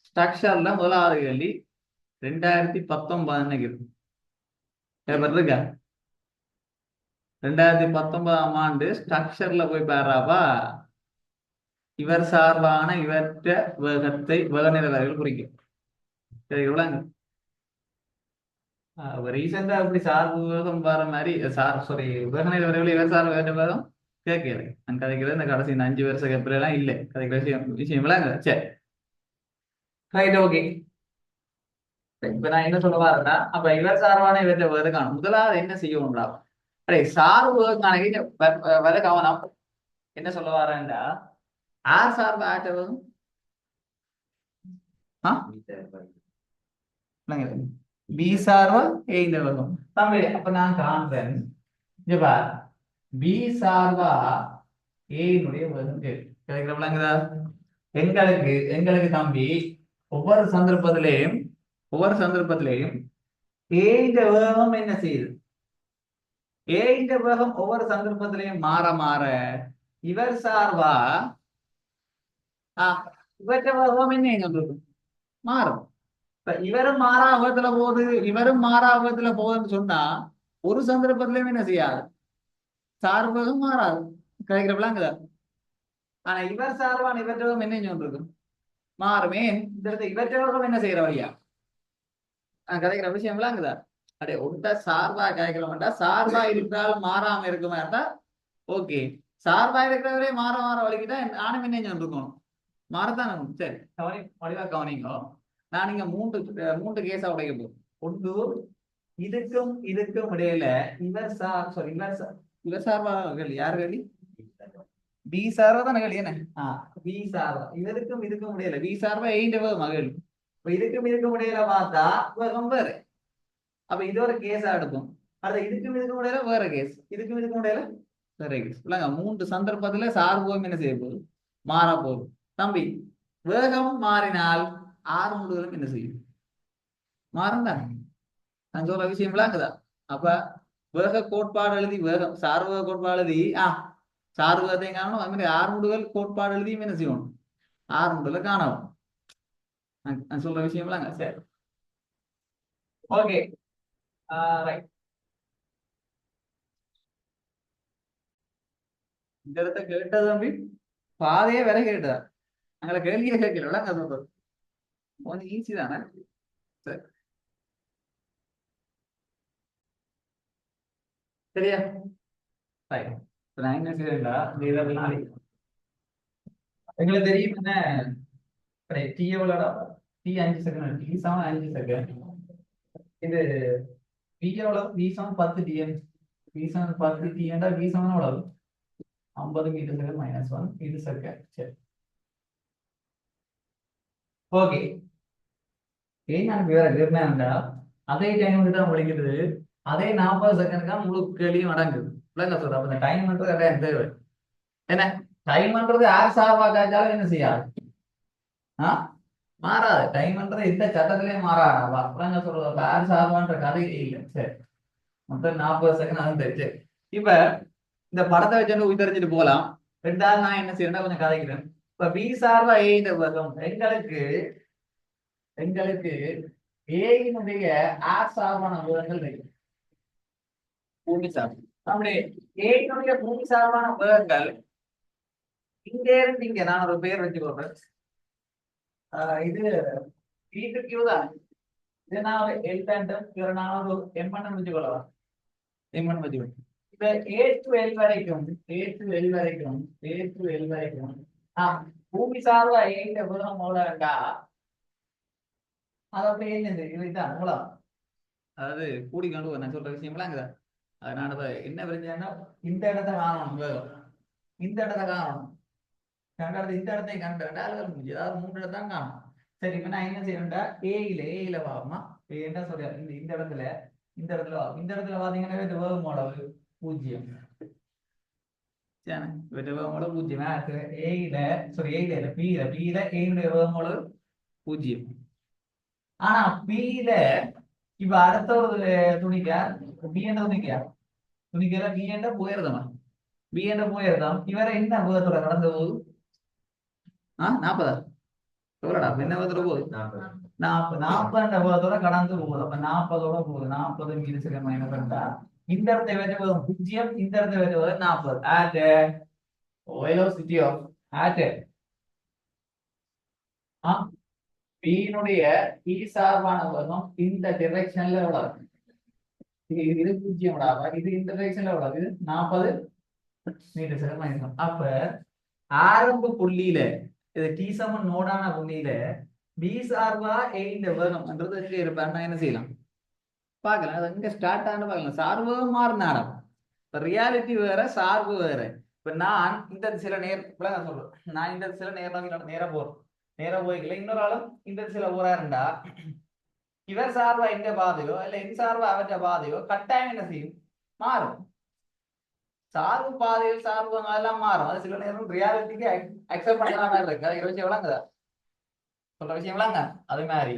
ஸ்ட்ரக்சர்ல முதலாவது கேள்வி 2019 பேப்பர் இருக்கா 2019ஆம் ஆண்டு ஸ்ட்ரக்சர்ல போய் பாடுறாப்பா இவர் சார்பான இவற்ற வேகத்தை வேகநிலை வரைவில் குறிக்கும் சரி இவ்வளவு ரீசெண்டா இப்படி சார்பு வேகம் பாரு மாதிரி வேகநிலை வரைவில் இவர் சார்பு வேக வேகம் கேட்கல நான் கதைக்கிறது இந்த கடைசி இந்த 5 வருஷம் எப்படி எல்லாம் இல்லை கதைக்கிற விஷயம் விளங்க சரி ரைட் ஓகே இப்ப நான் என்ன சொல்ல வரேன்னா அப்ப இவர் சார்பான இவற்றை வேகம் முதலாவது என்ன செய்யணும்டா சார்பு வர கவனம் என்ன சொல்ல வரேன்டா ஆர் சார்பு ஆட்டவும் பி சார்பா ஏ இந்த வேகம் தமிழ் அப்ப நான் காண்றேன் பி சார்பா ஏனுடைய வேகம் கிடைக்கிறவங்களா எங்களுக்கு தம்பி ஒவ்வொரு சந்தர்ப்பத்திலையும் ஏ இந்த வேகம் என்ன செய்யுது ஏ இந்த வேகம் ஒவ்வொரு சந்தர்ப்பத்திலையும் மாற இவர் சார்பா இவற்ற வேகம் என்ன மாறும் இவரும் மாறாபத்துல போகுதுன்னு சொன்னா ஒரு சந்தர்ப்பத்திலையும் என்ன செய்யாது சார்பகம் மாறாது கிடைக்கிறப்பலாங்குதா ஆனா இவர் சார்பான இவற்றகம் என்ன சொல்றது மாறுமே இந்த இடத்துல இவற்றகம் என்ன செய்யற வழியா கிடைக்கிற விஷயம் விளாங்குதா அடே ஒட்ட சார்பா கிடைக்கல மாட்டா சார்பா இருக்கிறாலும் மாறாம இருக்குமா இருந்தா ஓகே சார்பா இருக்கிறவரே மாற வலிக்கிட்டா நானும் என்ன இருக்கணும் மாறத்தானே சரி வடிவா கவனிங்கோ நான் இங்க மூன்று கேஸா உடைக்க போகும் ஒன்று இதுக்கும் இடையில இவர் சார்பா யாரு கேள்வி பி சார்பா தானே கேள்வி என்ன பி சார்பா இதுக்கும் இடையில பி சார்பா எயின்ற மகள் இப்ப இதுக்கும் இடையில பார்த்தா வேகம் வேற அப்ப இது ஒரு கேஸா எடுக்கும் அது இதுக்கும் இடையில வேற கேஸ் இதுக்கும் இடையில வேற கேஸ் இல்லங்க மூன்று சந்தர்ப்பத்துல சார்பும் என்ன செய்ய போகுது மாற போகுது தம்பி வேகம் மாறினால் ஆறு முழுவதும் என்ன செய்யும் மாறண்டா நான் சொல்ற விஷயம் விளங்குதா அப்ப வேக கோட்பாடு எழுதி வேகம் சார்பக கோட்பாடு எழுதி சார்பகத்தையும் காணணும் அது மாதிரி ஆறு முடுகள் கோட்பாடு எழுதியும் என்ன செய்யணும் ஆரம்பத்துல காணவும். நான் சொல்ற விஷயம்லாங்க சரி. Okay right. இந்த இடத்த கேட்டது தம்பி பாதையே வேற கேட்டதா அங்கே கேள்வியே கேட்கல அங்க சொல்றது கொஞ்சம் ஈஸி தானே. சரி சரியா ரைட். நான் என்ன செய்யறேன்டா இந்த இதெல்லாம் எங்களுக்கு தெரியும் என்ன டி எவ்வளோடா டி 5 செகண்ட் டி 5 செகண்ட் இது வி எவ்வளவு வி 10 டிஎம் வி 10 டிஎம்டா வி எவ்வளவு 50 மீட்டர் செகண்ட் -1 இது செகண்ட் சரி. ஓகே நான் வேற இருந்தா அதே டைம் தான் முடிக்கிறது அதே 40 செகண்ட் தான் முழு கேள்வியும் அடங்குது என்ன சொல்ற அப்ப இந்த டைம்ன்றது எல்லாம் தேவை என்ன டைம்ன்றது யார் சார்பா காய்ச்சாலும் என்ன செய்யாது மாறாது டைம்ன்றது எந்த சட்டத்திலயும் மாறாது அப்புறம் என்ன சொல்றது யார் சார்பான்ற கதையே இல்லை சரி. மொத்தம் 40 செகண்ட் அதுவும் தெரிஞ்சு இப்ப இந்த படத்தை வச்சு உயிரிழந்துட்டு போகலாம். ரெண்டாவது நான் என்ன செய்யறேன்னா கொஞ்சம் கதைக்கிறேன். இப்ப பி சார்பா ஏ இந்த வகம் எங்களுக்கு ஏயினுடைய ஆர் சார்பான வேகங்கள் தெரியும். பூமி சார்பு நம்முடைய ஏயினுடைய பூமி சார்பான வேகங்கள் இங்க இருந்து இங்க நான் ஒரு பேர் வச்சு போடுறேன். இது வீட்டு கியூ தான். இது நான் ஒரு எல் டேண்டம் நான் ஒரு எம்என் வச்சுக்கொள்ளலாம். எம்என் வச்சுக்கொள்ள இப்ப ஏ டு எல் வரைக்கும் பூமி சார்பா ஏஇந்த வேகம் எவ்வளவுண்டா அது அப்படியே என்னது இதுதான் மூலம் அதாவது கூடி கண்டு நான் சொல்ற விஷயம்லாம் அங்கதான் அதனால என்ன பிரச்சனைனா இந்த இடத்த காணணும் வேகம் இந்த இடத்த காணணும் கண்டது இந்த இடத்தை கண்டா ஏதாவது 3 இடத்தான் காணும். சரி இப்ப நான் என்ன செய்யணும்டா ஏயில வாமா என்ன சொல்ற இந்த இடத்துல இந்த இடத்துல பாத்தீங்கன்னா இந்த வேகம் அளவு 0 வேகம் அளவு 0 ஏயில பியில ஏனுடைய வேகம் அளவு 0. ஆனா பியில இப்ப அடுத்த ஒரு துணிக்க பி என்ற துணிக்கல பி என்ற போயிருந்தோம் இவரை என்ன வேகத்தோட கடந்து போகுது 40 எவ்வளோடா என்ன வேகத்தோட போகுது 40 வேகத்தோட கடந்து போகுது. அப்ப 40ஓட போகுது 40 மீட்டர் செகண்ட் -2 இந்த இடத்தை வச்சு போதும் 0 இந்த இடத்தை வச்சு போதும் 40 at velocity of at பீனுடைய இ சார்பான வேகம் இந்த டிரெக்ஷன்ல எவ்வளவு இது 0 இது இந்த டிரெக்ஷன்ல எவ்வளவு இது 40 மீட்டர் செகண்ட் அப்ப ஆரம்ப புள்ளியில இது டி சமன் நோடான புள்ளியில பி சார்பா ஏ இந்த வேகம்ன்றது எங்க இருப்பாருன்னா என்ன செய்யலாம் பார்க்கலாம். அது எங்க ஸ்டார்ட் ஆன பார்க்கலாம். சார்பு மாறினாடம் இப்ப ரியாலிட்டி வேற சார்பு வேற. இப்ப நான் இந்த சில நான் சொல்றேன் நான் இந்த சில நேரம் போய்க்கல இன்னொரு ஆளும் இந்த சில போறாருண்டா இவர் சார்பா எந்த பாதையோ இல்ல என் சார்பா அவற்ற பாதையோ கட்டாயம் என்ன செய்யும் மாறும். சார்பு பாதையில் சார்பு அதெல்லாம் மாறும். அது சில நேரம் ரியாலிட்டிக்கு அக்செப்ட் பண்ணலாம் இருக்கு. அது விஷயம் விளங்குதா சொல்ற விஷயம் விளங்க அது மாதிரி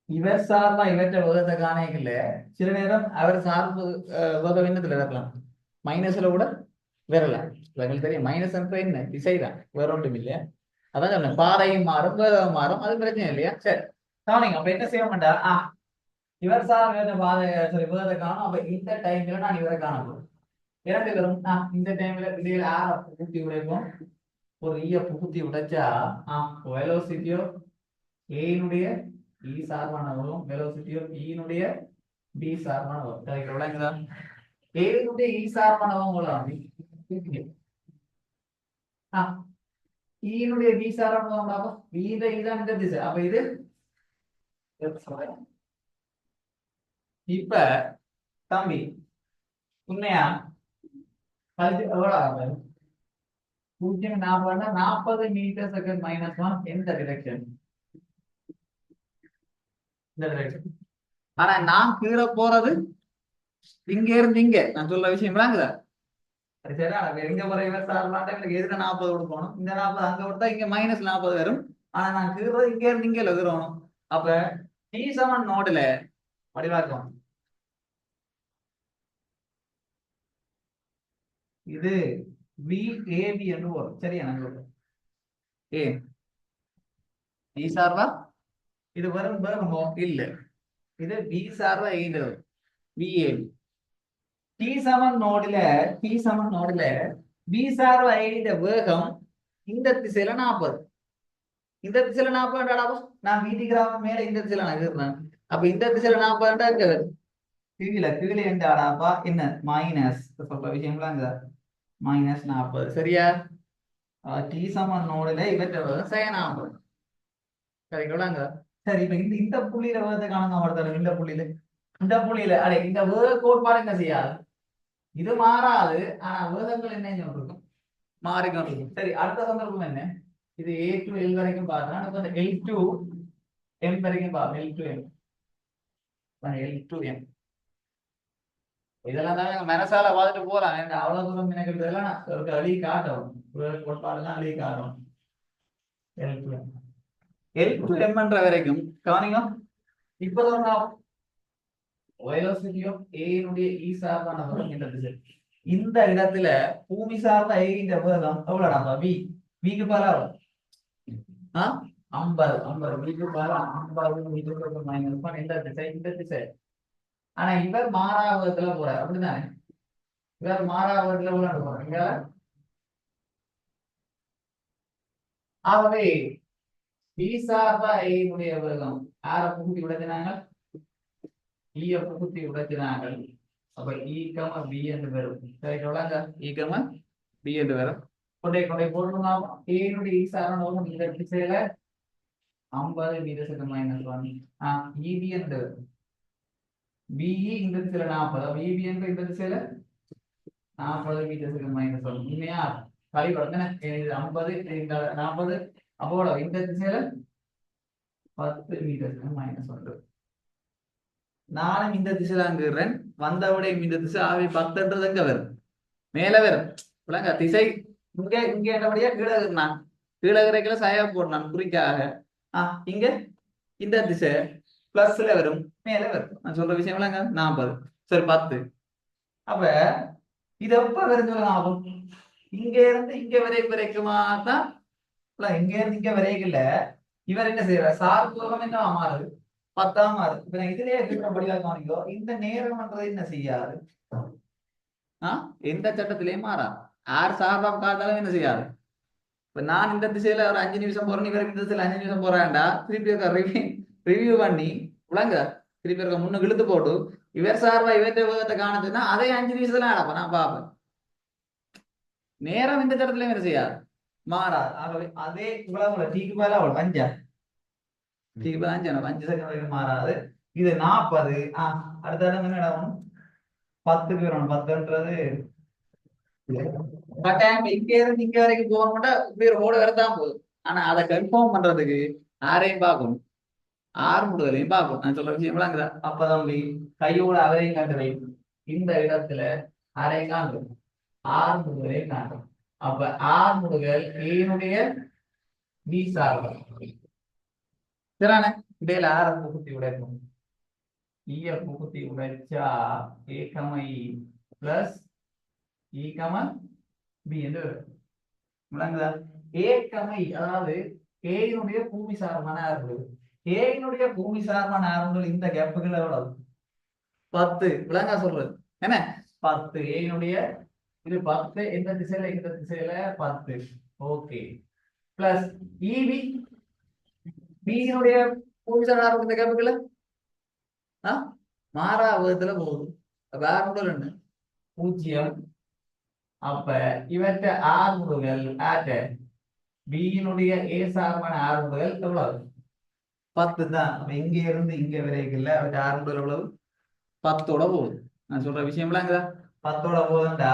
இவர் சார்பா இவற்ற வேகத்தை காணிக்கல சில நேரம் அவர் சார்பு வேகம் என்னத்துல வரலாம் மைனஸ்ல கூட வரலாம். எங்களுக்கு தெரியும் மைனஸ் என்ன திசைதான் வேற ஒன்றும் இல்லையா. அதான் சொன்னேன் பாதையும் மாறும் வேகம் மாறும் அது பிரச்சனை இல்லையா. சரி கவனிங்க அப்ப என்ன செய்ய மாட்டா இவர் சார் பாதை சரி வேகத்தை காணும். அப்ப இந்த டைம்ல நான் இவரை காணப்போம் இரண்டு பேரும் இந்த டைம்ல இடையில புகுத்தி உடைப்போம் ஒரு புகுத்தி உடைச்சா வெலோசிட்டியோ ஏனுடைய இ சார்பான வரும் வெலோசிட்டியோ ஈனுடைய பி சார்பான வரும் விளங்குதா ஏனுடைய இ சார்பான ஈனுடைய பி சார்பான இதான் இந்த திசை. அப்ப இது இப்ப தம்பி உண்மையா 40 மீட்டர் செகண்ட் -1 எந்த டிரெக்ஷன் இந்த டிரெக்ஷன். ஆனா நான் கீழே போறது இங்க இருந்து இங்க நான் சொல்ற விஷயம் விளங்குதா சரி எங்க போற இவர் சார்பாட்ட எனக்கு எதுக்கு 40 கொடுக்கணும் இந்த 40 அங்க கொடுத்தா இங்க -40 வரும். ஆனா நான் கீழே இங்க இருந்து இங்க எழுதுறோம். அப்ப டி சமன் நோடுல வடிவாக்கம் இது VAB என்று வரும் சரியா நான் சொல்றேன் ஏ டி சார்பா இது வரும் வேகமோ இல்ல இது பி சார்பா எய்கிறது விஏபி டி சமன் நோடுல பி சார்பா எய்த வேகம் இந்த திசையில 40 இந்த திசையில 40 நான் வீதி கிராமம் மேல இந்த திசையில நான் இருக்கிறேன் அப்ப இந்த திசையில 40 கீழே என்றாடாப்பா என்ன மைனஸ் சொல்ற விஷயம்லாம் இந்த -40 சரியா டி சமன் நோடுல இவற்றை விவசாயம் 40 சரிங்களாங்க சரி இப்ப இந்த புள்ளியில வேகத்தை காணுங்க ஒருத்தர் இந்த புள்ளியில அடே இந்த வேக கோட்பாடு என்ன செய்யாது இது மாறாது ஆனா வேகங்கள் என்ன இருக்கும் மாறிக்கொண்டிருக்கும் சரி அடுத்த சந்தர்ப்பம் என்ன இது A to L வரைக்கும் பார்த்தா L to M வரைக்கும் பார்ப்போம் L to M இதெல்லாம் தான் மனசால பார்த்துட்டு போலாம் அவ்வளவு தூரம் நினைக்கிறதெல்லாம் ஒரு அழி காட்டும் கோட்பாடுலாம் அழி காட்டும் L to M என்ற வரைக்கும் கவனிங்க இப்ப velocity of A னுடைய E சார்பான வேகம் இந்த திசை இந்த இடத்துல பூமி சார்ந்த A இந்த வேகம் எவ்வளவுடா விக்கு பதிலா 50 விக்கு பதிலா 50 மைனஸ் இந்த திசை ஆனா இவர் மாறாவதுல போறார் அப்படிதானே இவர் மாறாவதுல போறார் இங்க ஆகவே பி சார்பா ஏனுடைய வேகம் யார புகுத்தி விடத்தினாங்க ஈய புகுத்தி விடத்தினாங்க அப்ப ஈகம பி என்று வரும் சரி சொல்லுங்க ஈகம பி என்று வரும் கொண்டே போடணும் ஏனுடைய ஈ சார்பா வேகம் இந்த திசையில 50 மீட்டர் -1 இபி என்று வரும் பிஇ இந்த திசையில 40 பிபி என்ற இந்த திசையில 40 மீட்டர் -1 உண்மையா கழிவுறதுன்னு இது 50 இந்த 40 அப்போ இந்த திசையில 10 மீட்டர் -1 நானும் இந்த திசையில அங்குறேன் வந்தவுடைய இந்த திசை ஆவி 10ன்றது எங்க வரும் மேல வரும் விளங்க திசை இங்க என்னபடியா கீழே கிடைக்கல சாயா போடணும் குறிக்காக இங்க இந்த திசை பிளஸ்ல வரும் மேல வரும் நான் சொல்ற விஷயம் 40 சரி 10 அப்ப இது எப்ப வரும் ஆகும் இங்க இருந்து இங்க வரைக்குமா தான் இங்க இருந்து இங்க வரைக்கும் இவர் என்ன செய்யற சார்புகம் என்ன மாறுது 10 மாறுது இப்ப இதுலயே இருக்கிறபடியா கவனிக்கோ இந்த நேரம்ன்றது என்ன செய்யாது எந்த சட்டத்திலயும் மாறா யார் சார்பா காட்டாலும் என்ன செய்யாது இப்ப நான் இந்த திசையில ஒரு 5 நிமிஷம் போறேன் இவருக்கு இந்த திசையில 5 நிமிஷம் போறேன்டா திருப்பி ரிவ்யூ பண்ணி விளங்க திருப்பி இருக்க முன்னுக்கு இழுத்து போட்டு இவர் சார்பா இவற்றை வேகத்தை காணுதுன்னா அதே 5 நிமிஷத்துல நடப்பேன் நான் பார்ப்பேன் நேரம் இந்த தரத்துல என்ன செய்யாது மாறாது ஆகவே அதே இவ்வளவு டீக்கு மேல அவள் 5 செகண்ட் வரைக்கும் மாறாது இது 40 அடுத்த இடம் என்ன இடம் 10க்கு வரணும் 10ன்றது இங்க இருந்து இங்க வரைக்கும் போக மாட்டா இப்படி ஒரு ஓட வரதான் போகுது ஆனா அதை கன்ஃபார்ம் பண்றதுக்கு யாரையும் பார்க்கணும் ஆறுமுடுதலையும் பார்க்கணும் நான் சொல்ற விஷயம் விளங்குதா அப்பதான் கையோட அவரையும் காட்டுவை இந்த இடத்துல அரையும் காண்டும் ஆறுமுடுகளையும் காட்டும் அப்ப ஆறுமுடுகள் ஏனுடைய பி சார்பு சரியான இடையில புகுத்தி உடைக்கும் ஈய புகுத்தி உடைச்சா ஏகமை பிளஸ் ஈகம பி என்று விளங்குதா ஏகமை அதாவது ஏனுடைய பூமி சார்பான ஆறுமுடுகள் ஏனுடைய பூமி சார்பான ஆறுமுடுகள் இந்த கேப்புகள் எவ்வளவு 10 விளங்கா சொல்றது என்ன 10 ஏனுடைய இது 10 இந்த திசையில 10 ஓகே பிளஸ் இபி பியினுடைய பூமி சார்பான இந்த கேப்புகள் மாறாவதுல போகுது அப்ப ஆறுமுடுகள் என்ன 0 அப்ப இவற்றை ஆறுமுடுகள் ஆட்ட பியினுடைய ஏ சார்பான ஆறுமுடுகள் எவ்வளவு 10 தான் இங்க இருந்து இங்க வரைக்கும் அவற்றை ஆறுமுடுகள் எவ்வளவு 10ஓட போகுது நான் சொல்ற விஷயம் 10ஓட போகுதுண்டா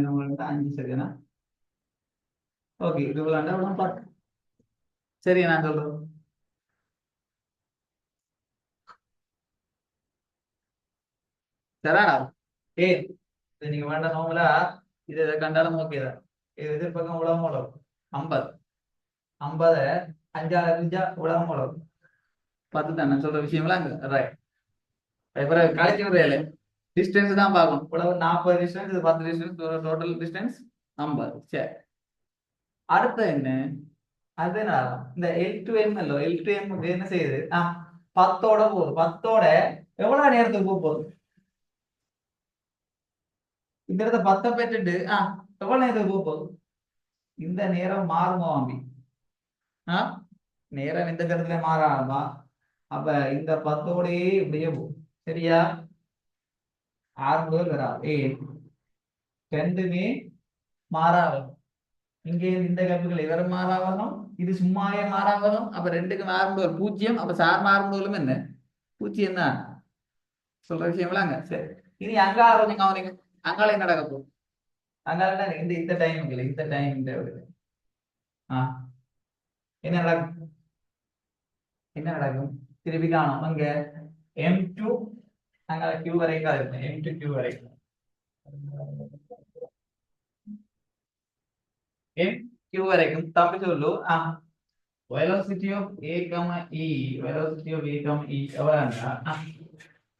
நம்மள்கிட்ட 5 செகண்டா ஓகே இது விளையாண்டா 10 சரி நான் சொல்றேன் சரிடா. ஏன் இது நீங்க வேண்டாம் நோம்பலா இது கண்டாலும் ஓகேதான். இது பக்கம் உலகம் உழவு 50 50 5 உலகம் உழவு 10 தானே சொல்ற விஷயம்லாம் அங்க ரைட். அப்புறம் கழிச்சு விடுறேன் டிஸ்டன்ஸ் தான் பார்க்கணும். உழவு 40 டிஸ்டன்ஸ், இது 10 டிஸ்டன்ஸ், டோட்டல் டிஸ்டன்ஸ் 50. சரி, அடுத்து என்ன? அது என்ன இந்த L2M இல்ல, L2M என்ன செய்யுது? 10ஓட போகுது. 10ஓட எவ்வளவு நேரத்துக்கு போகுது? இந்த இடத்த 10 பெற்றுட்டு எவ்வளவு நேரத்துக்கு போகுது? இந்த நேரம் மாறுமா அம்பி? நேரம் எந்த இடத்துல மாறாமா? அப்ப இந்த 10ஓடயே இப்படியே போகும். சரியா? 6 முதல் வராது. ரெண்டுமே மாறாவதும். இங்கே இந்த கருப்புகள் இவர் மாறாவதும், இது சும்மாவே மாறாவதும். அப்ப ரெண்டுக்கு மாறும்போது 0. அப்ப சார் மாறும்போதும் என்ன 0 தான். சொல்ற விஷயம்லாம் அங்க சரி. இனி அங்க கொஞ்சம் கவனிங்க. அங்கால என்ன நடக்க போகுது? அங்கால இந்த இந்த டைம் இல்லை, இந்த டைம் இந்த என்ன நடக்கும்? என்ன நடக்கும்? திருப்பி காணும் அங்க M2 அங்க Q வரைக்கும் இருக்கும். M to Q வரைக்கும் MQ வரைக்கும் தம்பி சொல்லு. velocity of A, E, velocity of A, E எவ்வளவுன்னா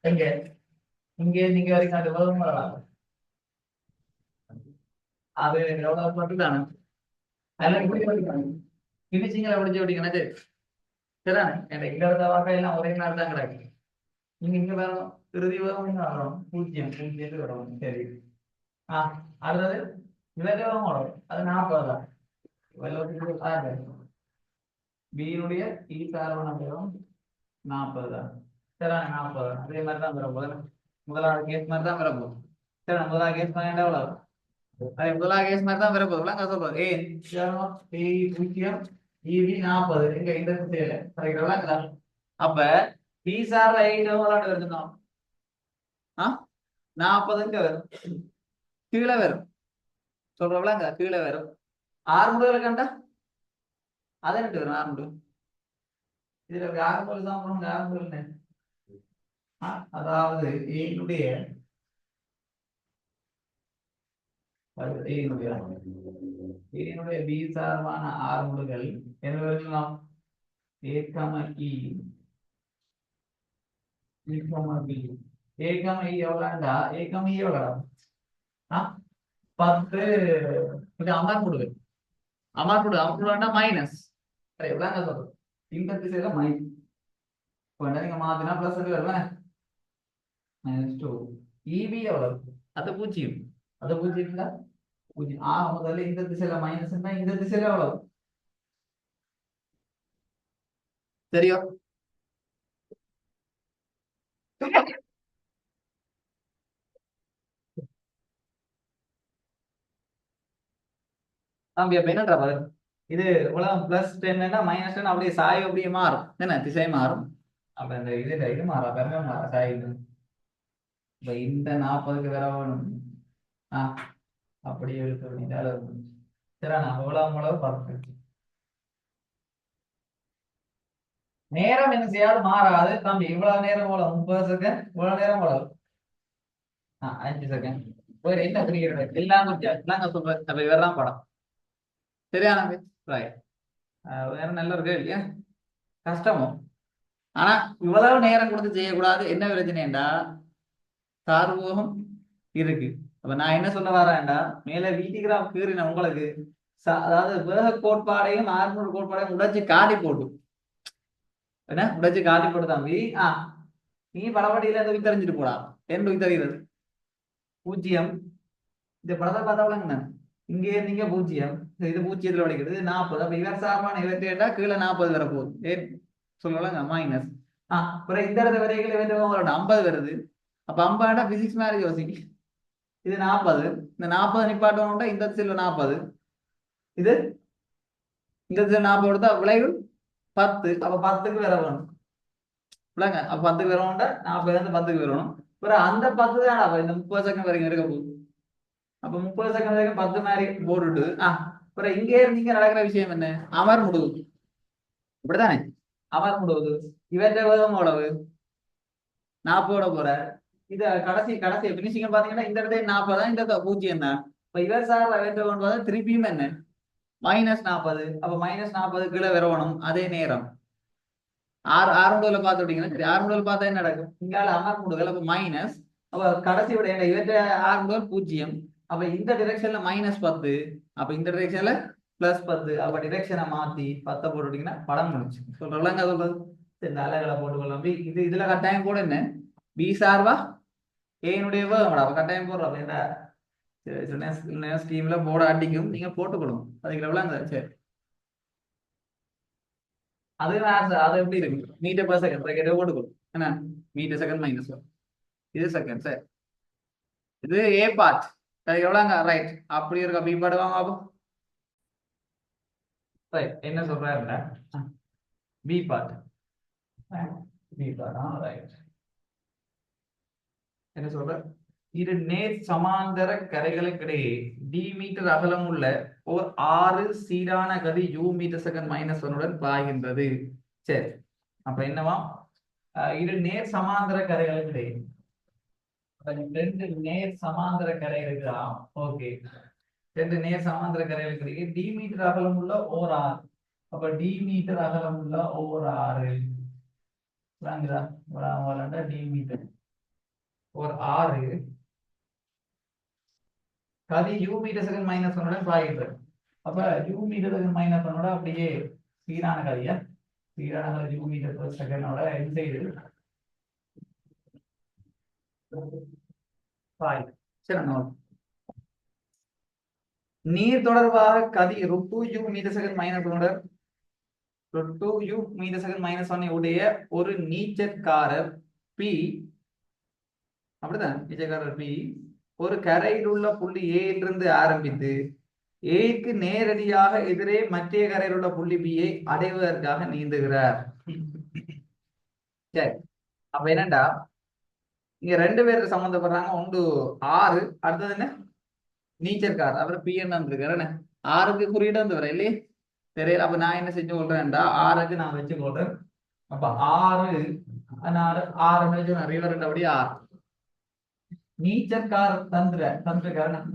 எங்க இங்க நீங்க வரைக்கும் அது எவ்வளவு வரலாம்? அது எவ்வளவு மட்டும் தானே அதெல்லாம் இப்படி படிக்கணும். பினிஷிங்ல படிச்சு விட்டீங்கன்னா சரிதானே? என் இங்க இருந்த வார்த்தை எல்லாம் ஒரே நாள் தான் கிடக்கு. நீங்க இங்க வரணும், இறுதி வரும் வரணும் 0 வரணும். சரி, அடுத்தது இவரே வரும், அது 40 தான். பியினுடைய இ சார்பான பேரும் 40 தான். சரி, 40 அதே மாதிரி தான் வரும். முதலாவது கேஸ் மாதிரி தான் வரப்போகுது. சரி, முதலாவது கேஸ் மாதிரி எவ்வளவு? அதே முதலாவது கேஸ் மாதிரி தான் வரப்போகுது. நான் சொல்றேன் இவி 40 எங்க இந்த திசையில சரிங்களா? அப்ப பி சார் எவ்வளவு வருதுன்னா 40 வரும், கீழே வரும். சொல்றவங்களா கீழே வரும். 6 முடிவுகள் கண்டா அதை ரெண்டு வரும். 6 முடிவு இதுல 6 முடிவு தான் வரும். 6 முடிவு அதாவது என்னுடைய பி சார்பான 6 முடிவுகள் என்ன எழுதலாம்? A, E, B, A, E எவ்வளோண்டா? A, E எவ்வளோ? 10 இது அமர்முடுகள். அமர்முடுனா மைனஸ். எவ்வளோங்க சொல்றது? இந்த திசையில மைனஸ். இப்போ நீங்க மாத்தினா பிளஸ் வருவேன். -2 EB எவ்வளவு? அது 0. அது 0 இல்ல 0. முதல்ல இந்த திசையில மைனஸ், இந்த திசையில எவ்வளவு? சரியோ? தம்பி அப்ப என்னன்றா பாரு, இது உலகம் +10 -10 அப்படியே சாய் அப்படியே மாறும். என்ன திசை மாறும். அப்ப இந்த இது மாறா பெருமை மாறா சாய். இப்ப இந்த 40க்கு வேற வேணும். அப்படியே இழுக்க வேண்டியது. சரி, நான் உலகம் பர்ஃபெக்ட். நேரம் என்ன செய்யாது, மாறாது தம்பி. இவ்வளவு நேரம் போல 30 செகண்ட், இவ்வளவு நேரம் போல 5 செகண்ட். வேற என்ன புரியுது? எல்லாம் சொல்றேன். அப்ப இவர்தான் படம். சரியான ரைட். வேற நல்ல இருக்கு இல்லையா? கஷ்டமோ, ஆனா இவ்வளவு நேரம் கொடுத்து செய்யக்கூடாது. என்ன பிரச்சனைடா, சார்போகம் இருக்கு. அப்ப நான் என்ன சொல்ல வரேன்டா, மேல வீட்டுக்கு கீறின உங்களுக்கு அதாவது வேக கோட்பாடையும் ஆர்மூர் கோட்பாடையும் உடைச்சு காட்டி போட்டு என்ன உடைச்சு காட்டி போட்டு தம்பி. நீ படப்படியில எந்த தெரிஞ்சுட்டு போடா. என்ன தெரிகிறது 0. இந்த படத்தை பார்த்தவளங்க இங்கே இருந்தீங்க 0, இது 0த்துல உடைக்கிறது 40. அப்ப இவர் சார்பான இவற்றை கீழே 40 வர போகுது. ஏன் சொல்லலாங்க மைனஸ். அப்புறம் இந்த இடத்த வரைகளை வேண்டியவங்களோட 50 வருது. அப்ப 50 பிசிக்ஸ் மாதிரி யோசிக்கு. இது 40, இந்த 40 நிப்பாட்டோம்னா இந்த திசையில 40, இது இந்த திசையில 40 கொடுத்தா விளைவு 10. அப்ப 10க்கு வேற வேணும் இல்லைங்க. அப்ப 10க்கு வரணும்டா 40 10க்கு வரணும். அப்புறம் அந்த 10 தான் அப்ப இந்த 30 செகண்ட் வரைக்கும் இருக்க போகுது. அப்ப 30 செகண்ட் வரைக்கும் 10 மாதிரி போட்டுட்டு அப்புறம் இங்கே இருந்தீங்க நடக்கிற விஷயம் என்ன? அமர் முடுவது. இப்படித்தானே அமர் முடுவது. இவற்றை வேகம் எவ்வளவு? 40 போற இது கடைசி கடைசி பினிஷிங் பாத்தீங்கன்னா இந்த இடத்துல 40 தான், இந்த இடத்துல 0 தான். இப்ப இவர் சார் கொண்டு வந்து திருப்பியும் என்ன -40. அப்ப -40 கீழே வரணும். அதே நேரம் ஆறு முதல்ல பார்த்து விட்டீங்கன்னா சரி, ஆறு முதல் பார்த்தா என்ன நடக்கும்? இங்கால ஆறு முடுகள், அப்ப மைனஸ். அப்ப கடைசி விட என்ன இவற்றை ஆறு முதல் 0. அப்ப இந்த டிரெக்ஷன்ல -10, அப்ப இந்த டிரெக்ஷன்ல +10. அப்ப டிரெக்ஷனை மாத்தி 10 போட்டுட்டீங்கன்னா படம் முடிச்சு சொல்றாங்க. சொல்றது சரி, இந்த அலைகளை போட்டுக்கொள்ளலாம். இது இதுல கட்டாயம் போட என்ன பி சார்பா ஏனுடைய வேர்டா அப்ப கட்டாயம் போடுறோம். என்ன ஸ்கீம்ல போட அடிக்கும், நீங்க போட்டுக்கணும். அதுக்கு எவ்வளவு சரி. அது அது எப்படி இருக்கு? மீட்டர் பர் செகண்ட் பிராக்கெட் போட்டுக்கணும். என்ன மீட்டர் செகண்ட் மைனஸ் இது செகண்ட் சார். இது ஏ பார்ட். எவ்வளோங்க ரைட். அப்படி இருக்கா பி பார்ட் வாங்க அப்போ. ரைட் என்ன சொல்றாருன்னா B part. B part right. என்ன சொல்ற? இரு நேர் சமாந்தர கரைகளுக்கிடையே டி மீட்டர் அகலம் உள்ள ஓர் 6 சீரான கதி u மீட்டர் செகண்ட் -1 பாய்கின்றது. சரி, அப்ப என்னவா? இரு நேர் சமாந்தர கரைகளுக்கிடையே ரெண்டு நேர் சமாந்தர கரை இருக்குதான். ஓகே, ரெண்டு நேர் சமாந்தர கரைகளுக்கிடையே டி மீட்டர் அகலம் உள்ள ஓர் 6. அப்ப டி மீட்டர் அகலம் உள்ள ஓர் 6 டி மீட்டர் ஒரு 6 கதி u மீட்டர் செகண்ட் -1 பாய்கிறது. அப்ப u மீட்டர் செகண்ட் -1 அப்படியே சீரான கதியா, சீரான கதி u மீட்டர் per செகண்டோட இன்சைடு பாய். சரி, நீர் தொடர்பாக கதி √2u metre second -1 √2u metre second -1 உடைய ஒரு நீச்சற்காரர் P, அப்படிதான் நீச்சற்காரர் P ஒரு கரையில் உள்ள புள்ளி A இலிருந்து ஆரம்பித்து ஏக்கு நேரடியாக எதிரே மற்ற கரையில் உள்ள புள்ளி B ஐ அடைவதற்காக நீந்துகிறார். சரி, அப்ப என்னண்டா இங்க ரெண்டு பேருக்கு சம்பந்தப்படுறாங்க. ஒன்று 6, அடுத்தது என்ன நீச்சற்கார் அவர் P என்ன வந்திருக்காரு. என்ன 6க்கு குறியீடு வந்து வர இல்லையே தெரியல. அப்ப நான் என்ன செஞ்சு கொள்றேன்டா 6க்கு நான் வச்சு கொள்றேன். அப்ப 6 ரிவர் அப்படி 6 நீச்சற்காரர் தந்திரக்காரன்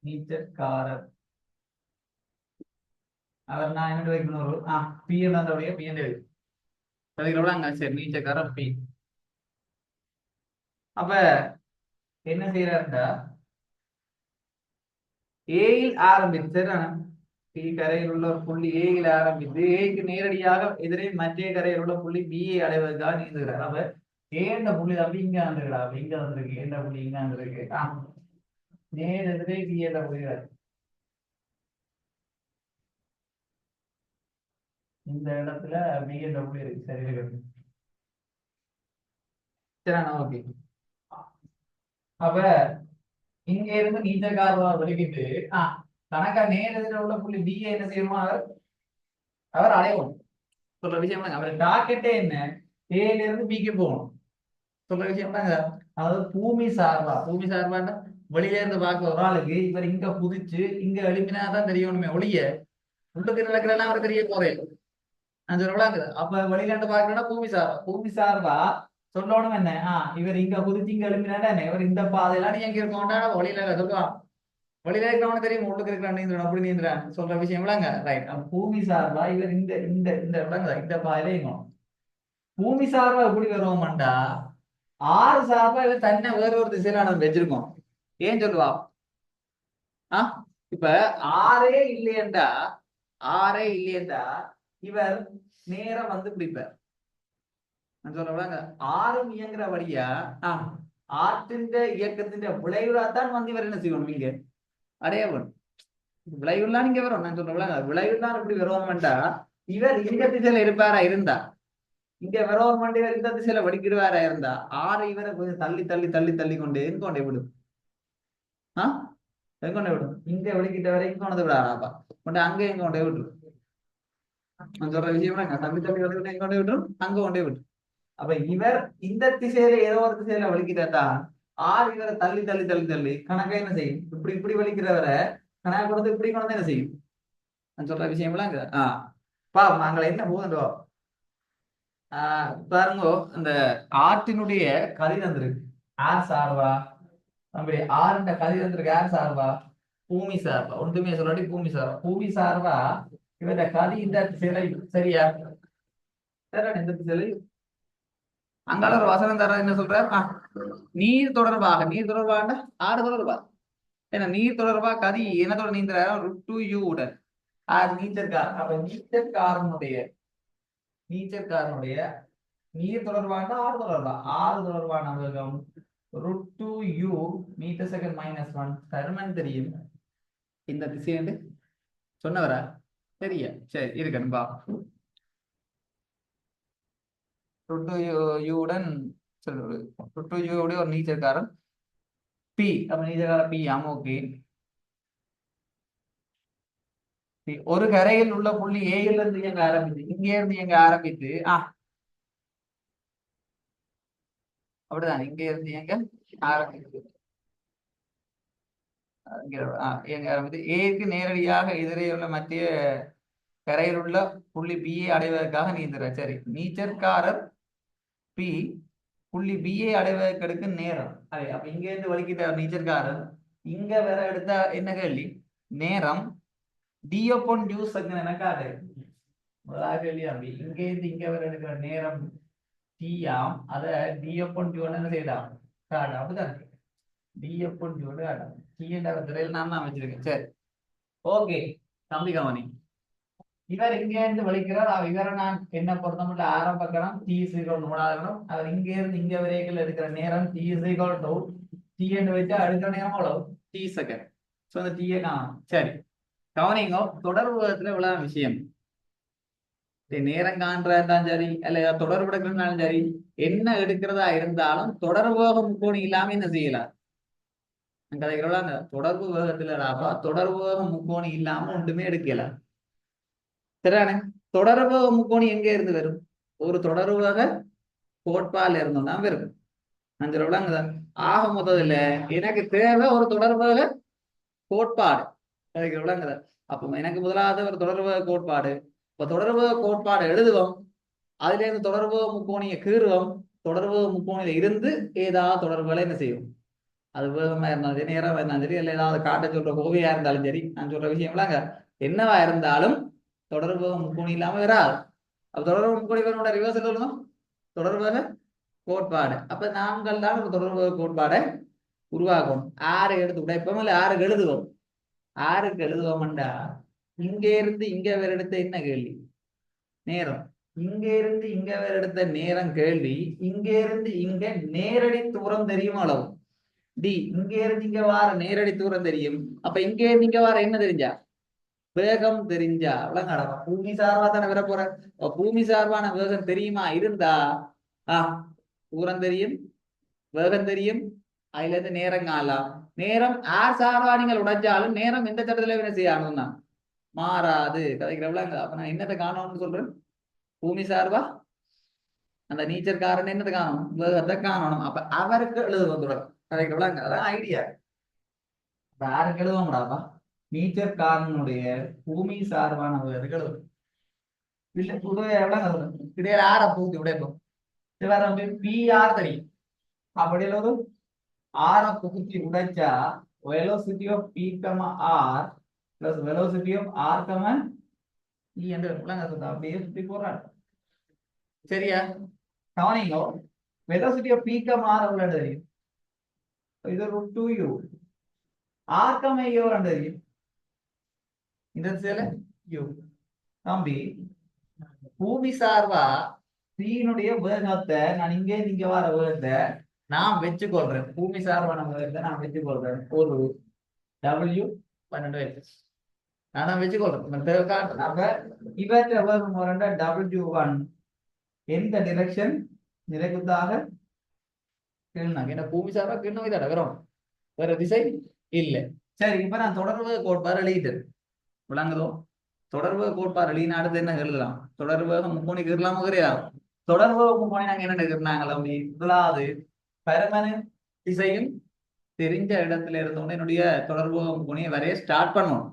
நீச்சற்காரர் அவர் நான் என்ன வைக்கணும் பி என்னடைய பி என்ன சரி நீச்சற்காரர் பி. அப்ப என்ன செய்யறாருண்டா ஏயில் ஆரம்பித்து பி கரையில் உள்ள ஒரு புள்ளி ஏயில் ஆரம்பித்து ஏக்கு நேரடியாக எதிரே மற்ற கரையில் உள்ள புள்ளி பி ஐ அடைவதற்காக நீந்துகிறார். அப்ப ஏண்ட புள்ளி அப்படி இங்க வந்துருக்கா, இங்க வந்திருக்கு. ஏண்ட புள்ளி இங்க வந்திருக்கு. நேர் எதிரே பி என்ற புள்ளி இந்த இடத்துல பி என்ற புள்ளி இருக்கு. சரி இருக்கு. சரி, ஓகே. அப்ப இங்க இருந்து நீச்சற்காரர் வெளிக்கிட்டு கணக்கா நேர் எதிர உள்ள புள்ளி பி என்ன செய்யணுமா அவர் அடையணும். சொல்ற விஷயம் அவர் டார்கெட்டே என்ன ஏல இருந்து பிக்கு போகணும். சொல்ற விஷயம் அதாவது பூமி சார்பாண்டா வெளியில இருந்து பார்க்க ஒரு ஆளுக்கு இவர் இங்க குதிச்சு இங்க எழுப்பினாதான் தெரியணுமே ஒளிய உள்ளுக்கு நடக்கிறதெல்லாம் அவர் தெரிய போறேன். நான் சொல்றாங்க. அப்ப வெளியில இருந்து பார்க்கணும்னா பூமி சார்பா சொல்லணும் என்ன இவர் இங்க குதிச்சு இங்க எழுப்பினாடா என்ன இவர் இந்த பாதையெல்லாம் நீ எங்க இருக்கோண்டா வழியில சொல்லுவான். வழியில இருக்கிறவனு தெரியும் உள்ளுக்கு இருக்கிறான் நீந்திரான் அப்படி நீந்திரான் சொல்ற விஷயம் விளங்க. ரைட், பூமி சார்பா இவர் இந்த இந்த இந்த விளங்குதா இந்த பாதையில இருக்கணும். பூமி சார்பா எப்படி வருவோம்டா 6 சார்பா இவர் தன்னை வேற ஒரு திசையில வச்சிருக்கோம். ஏன் சொல்லுவா இப்ப 6 இல்லையண்டா இவர் நேரம் வந்து பிடிப்பார். நான் சொல்றேன் 6 இயங்குற வழியா ஆற்றின் இயக்கத்தின் விளைவுதான் வந்து இவர் என்ன செய்யணும் இங்க அடையவன் விளைவுலாம் நீங்க வரும். நான் சொல்றேன் விளைவுதான் இப்படி வருவோம்டா இவர் இந்த திசையில இருப்பாரா இருந்தா இங்க வரவன் இவர் இந்த திசையில வடிக்கிடுவாரா இருந்தா 6 இவரை கொஞ்சம் தள்ளி தள்ளி தள்ளி தள்ளி கொண்டே கொண்டே விடும். எங்கொண்டே விடும் இங்க வலிக்கிட்ட வரைக்கும் கொண்டு விடாராப்பா கொண்டு அங்க எங்க கொண்டே விட்டுரும். நான் சொல்ற விஷயம் தள்ளி தள்ளி வந்து எங்க கொண்டே விட்டுரும் அங்க கொண்டே விட்டுரும். அப்ப இவர் இந்த திசையில ஏதோ ஒரு திசையில வலிக்கிட்டா 6 இவரை தள்ளி தள்ளி தள்ளி தள்ளி கணக்கா என்ன செய்யும் இப்படி இப்படி வலிக்கிறவரை கணக்கு கொடுத்து இப்படி கொண்டு என்ன செய்யும். நான் சொல்ற விஷயம்லாம் பா நாங்களை என்ன போதும் பாருங்க அந்த ஆற்றினுடைய கதிர் இருக்கு ஆர் சார்பா அப்படி ஆறுன்ற கதிர் இருக்கு யார் சார்பா பூமி சார்பா ஒன்றுமே சொல்லாட்டி பூமி சார்பா பூமி சார்பா இவன் கதி இந்த திசையில சரியா சரி இந்த திசையில அங்கால ஒரு வசனம் தர என்ன சொல்றார் நீர் தொடர்பாக நீர் தொடர்பாக ஆறு தொடர்பா ஏன்னா நீர் தொடர்பா கதி என்னத்தோட நீந்துறாரு டு யூ உடன் நீச்சற்காரன் அப்ப நீச்சற்காரனுடைய நீர் தொடர்பான ஆறு தொடர்பான வேகம் √2u மீட்டர் செகண்ட் -1 தருமன் தெரியும் இந்த திசையண்டு சொன்னவரா சரியா சரி இருக்கணும் பா √2u உடன் √2u உடைய ஒரு நீச்சற்காரன் பி அப்ப நீச்சற்காரன் பி ஆமா ஓகே ஒரு கரையில் உள்ள புள்ளி ஏல இருந்து எங்க ஆரம்பித்து இங்க இருந்து எங்க ஆரம்பித்து அப்படிதான் இங்க இருந்து எங்க ஆரம்பித்து எங்க ஆரம்பித்து ஏக்கு நேரடியாக எதிரே உள்ள மத்திய கரையில் உள்ள புள்ளி பியை அடைவதற்காக நீந்துற சரி நீச்சற்காரர் பி புள்ளி பியை அடைவதற்கு எடுக்கும் நேரம் அப்ப இங்க இருந்து வலிக்கிட்ட நீச்சற்காரர் இங்க வேற எடுத்தா என்ன கேள்வி நேரம் டியோபோன் டியூஸ் எனக்காது முதலாக கேள்வி அப்படி இங்க இருந்து இங்க வரை எடுக்கிற நேரம் டியாம் அத டியோபோன் டியூ என்ன செய்யலாம் காடு அப்படிதான் டியோபோன் டியூ காட்டும் டி என்ற திரையில் நான் தான் வச்சிருக்கேன் சரி ஓகே தம்பி கவனி இவர் இங்க இருந்து வலிக்கிறார் இவரை நான் என்ன பொறுத்தமட்டு ஆரம்ப கணம் டி சீரோல் மூணாவது அவர் இங்க இருந்து இங்க வரைக்கும் எடுக்கிற நேரம் டி சீரோல் டூ டி என்று வச்சா எடுக்கிற நேரம் அவ்வளவு டி செகண்ட் ஸோ அந்த டீயை காணும் சரி கவனிங்க தொடர்பு வேகத்துல இவ்வளவு விஷயம் நேரம் காண்றதாலும் சரி அல்ல தொடர்பு எடுக்கிறதுனாலும் சரி என்ன எடுக்கிறதா இருந்தாலும் தொடர்பு வேகம் முக்கோணி இல்லாம என்ன செய்யலாம் அந்த தொடர்பு வேகத்துல தொடர்பு வேகம் முக்கோணி இல்லாம ஒன்றுமே எடுக்கலாம் சரிதானே தொடர்பு வேக முக்கோணி எங்க இருந்து வரும் ஒரு தொடர்பு வேக கோட்பால இருந்தும் தான் வரும் நான் சொல்லுவாங்கதான் ஆக முதல்ல எனக்கு தேவை ஒரு தொடர்பு வேக கோட்பாடு அதுக்கு விளங்குத அப்போ எனக்கு முதலாவது ஒரு தொடர்பு கோட்பாடு இப்ப தொடர்பு கோட்பாடு எழுதுவோம் அதுல இருந்து தொடர்பு முக்கோணியை கீறுவோம் தொடர்பு முக்கோணியில இருந்து ஏதாவது தொடர்புகளை என்ன செய்யும் அது வேகமா இருந்தாலும் சரி நேரமா இருந்தாலும் சரி இல்லை ஏதாவது காட்ட சொல்ற கோவையா இருந்தாலும் சரி நான் சொல்ற விஷயம்லாங்க என்னவா இருந்தாலும் தொடர்பு முக்கோணி இல்லாம வராது அப்ப தொடர்பு முக்கோணி வேற ரிவர்ஸ் சொல்லணும் தொடர்பு கோட்பாடு அப்ப நாங்கள் தான் ஒரு தொடர்பு கோட்பாடை உருவாக்கும் ஆறு எடுத்து உடைப்போம் இல்லை ஆறு எழுதுவோம் ஆறுக்கு எழுதுவோம்டா இங்க இருந்து இங்க வேற எடுத்த என்ன கேள்வி நேரம் இங்க இருந்து இங்க வேற எடுத்த நேரம் கேள்வி இங்க இருந்து இங்க நேரடி தூரம் தெரியும் அளவு டி இங்க இருந்து இங்க வார நேரடி தூரம் தெரியும் அப்ப இங்க இருந்து இங்க வார என்ன தெரிஞ்சா வேகம் தெரிஞ்சா விளங்காடா பூமி சார்பா தானே வர போற பூமி சார்பான வேகம் தெரியுமா இருந்தா தூரம் தெரியும் வேகம் தெரியும் அதுல இருந்து நேரம் காணலாம் நேரம் ஆர் சார்பா நீங்கள் உடைச்சாலும் நேரம் எந்த சட்டத்துல என்ன செய்யணும் தான் மாறாது கதைக்கிறவளாங்க அப்ப நான் என்னத்தை காணணும்னு சொல்றேன் பூமி சார்பா அந்த நீச்சற்காரன் என்னத்தை காணணும் வேகத்தை காணணும் அப்ப அவருக்கு எழுது வந்துடும் கதைக்கிறவளாங்க அதான் ஐடியா யாருக்கு எழுதுவோம்டாப்பா நீச்சற்காரனுடைய பூமி சார்பான வேகத்துக்கு எழுதும் இல்ல எவ்வளவு இடையில ஆற பூத்தி உடைப்போம் பி ஆர் தெரியும் அப்படி எழுதும் ஆர புகுத்தி உடைச்சா velocity of p, r plus velocity of r, e என்று அப்படியே சுத்தி போறாங்க சரியா கவனிங்க velocity of p, r எவ்வளவு தெரியும் இது √2u r, e எவ்வளவு தெரியும் இந்த திசையில u தம்பி பூமி சார்பா தீனுடைய வேகத்தை நான் இங்க வர வேகத்தை நான் வச்சுக்கொள்றேன் பூமி சார்பான வேகத்தை நான் வச்சுக்கொள்றேன் ஒரு W12 நான் தான் வச்சுக்கொள்றேன் அப்ப இவற்றை வேகம் W1 எந்த டிரெக்ஷன் நிலைக்குத்தாக கீழ்னாங்க ஏன்னா பூமி சார்பா கீழ்நோக்கி தான் வரும் வேற திசை இல்லை சரி இப்ப நான் தொடர்பு கோட்பாடு எழுதிட்டேன் விளங்குதோ தொடர்பு கோட்பாடு எழுதின அடுத்து என்ன எழுதலாம் தொடர்பு முக்கோணி கீழலாமோ கிடையாது தொடர்பு முக்கோணி நாங்க என்ன எழுதினாங்களா முதலாவது பெர்மனன்ட் திசையும் தெரிஞ்ச இடத்துல இருந்தோன்னு என்னுடைய தொடர்பு முக்கோணியை வரைய ஸ்டார்ட் பண்ணணும்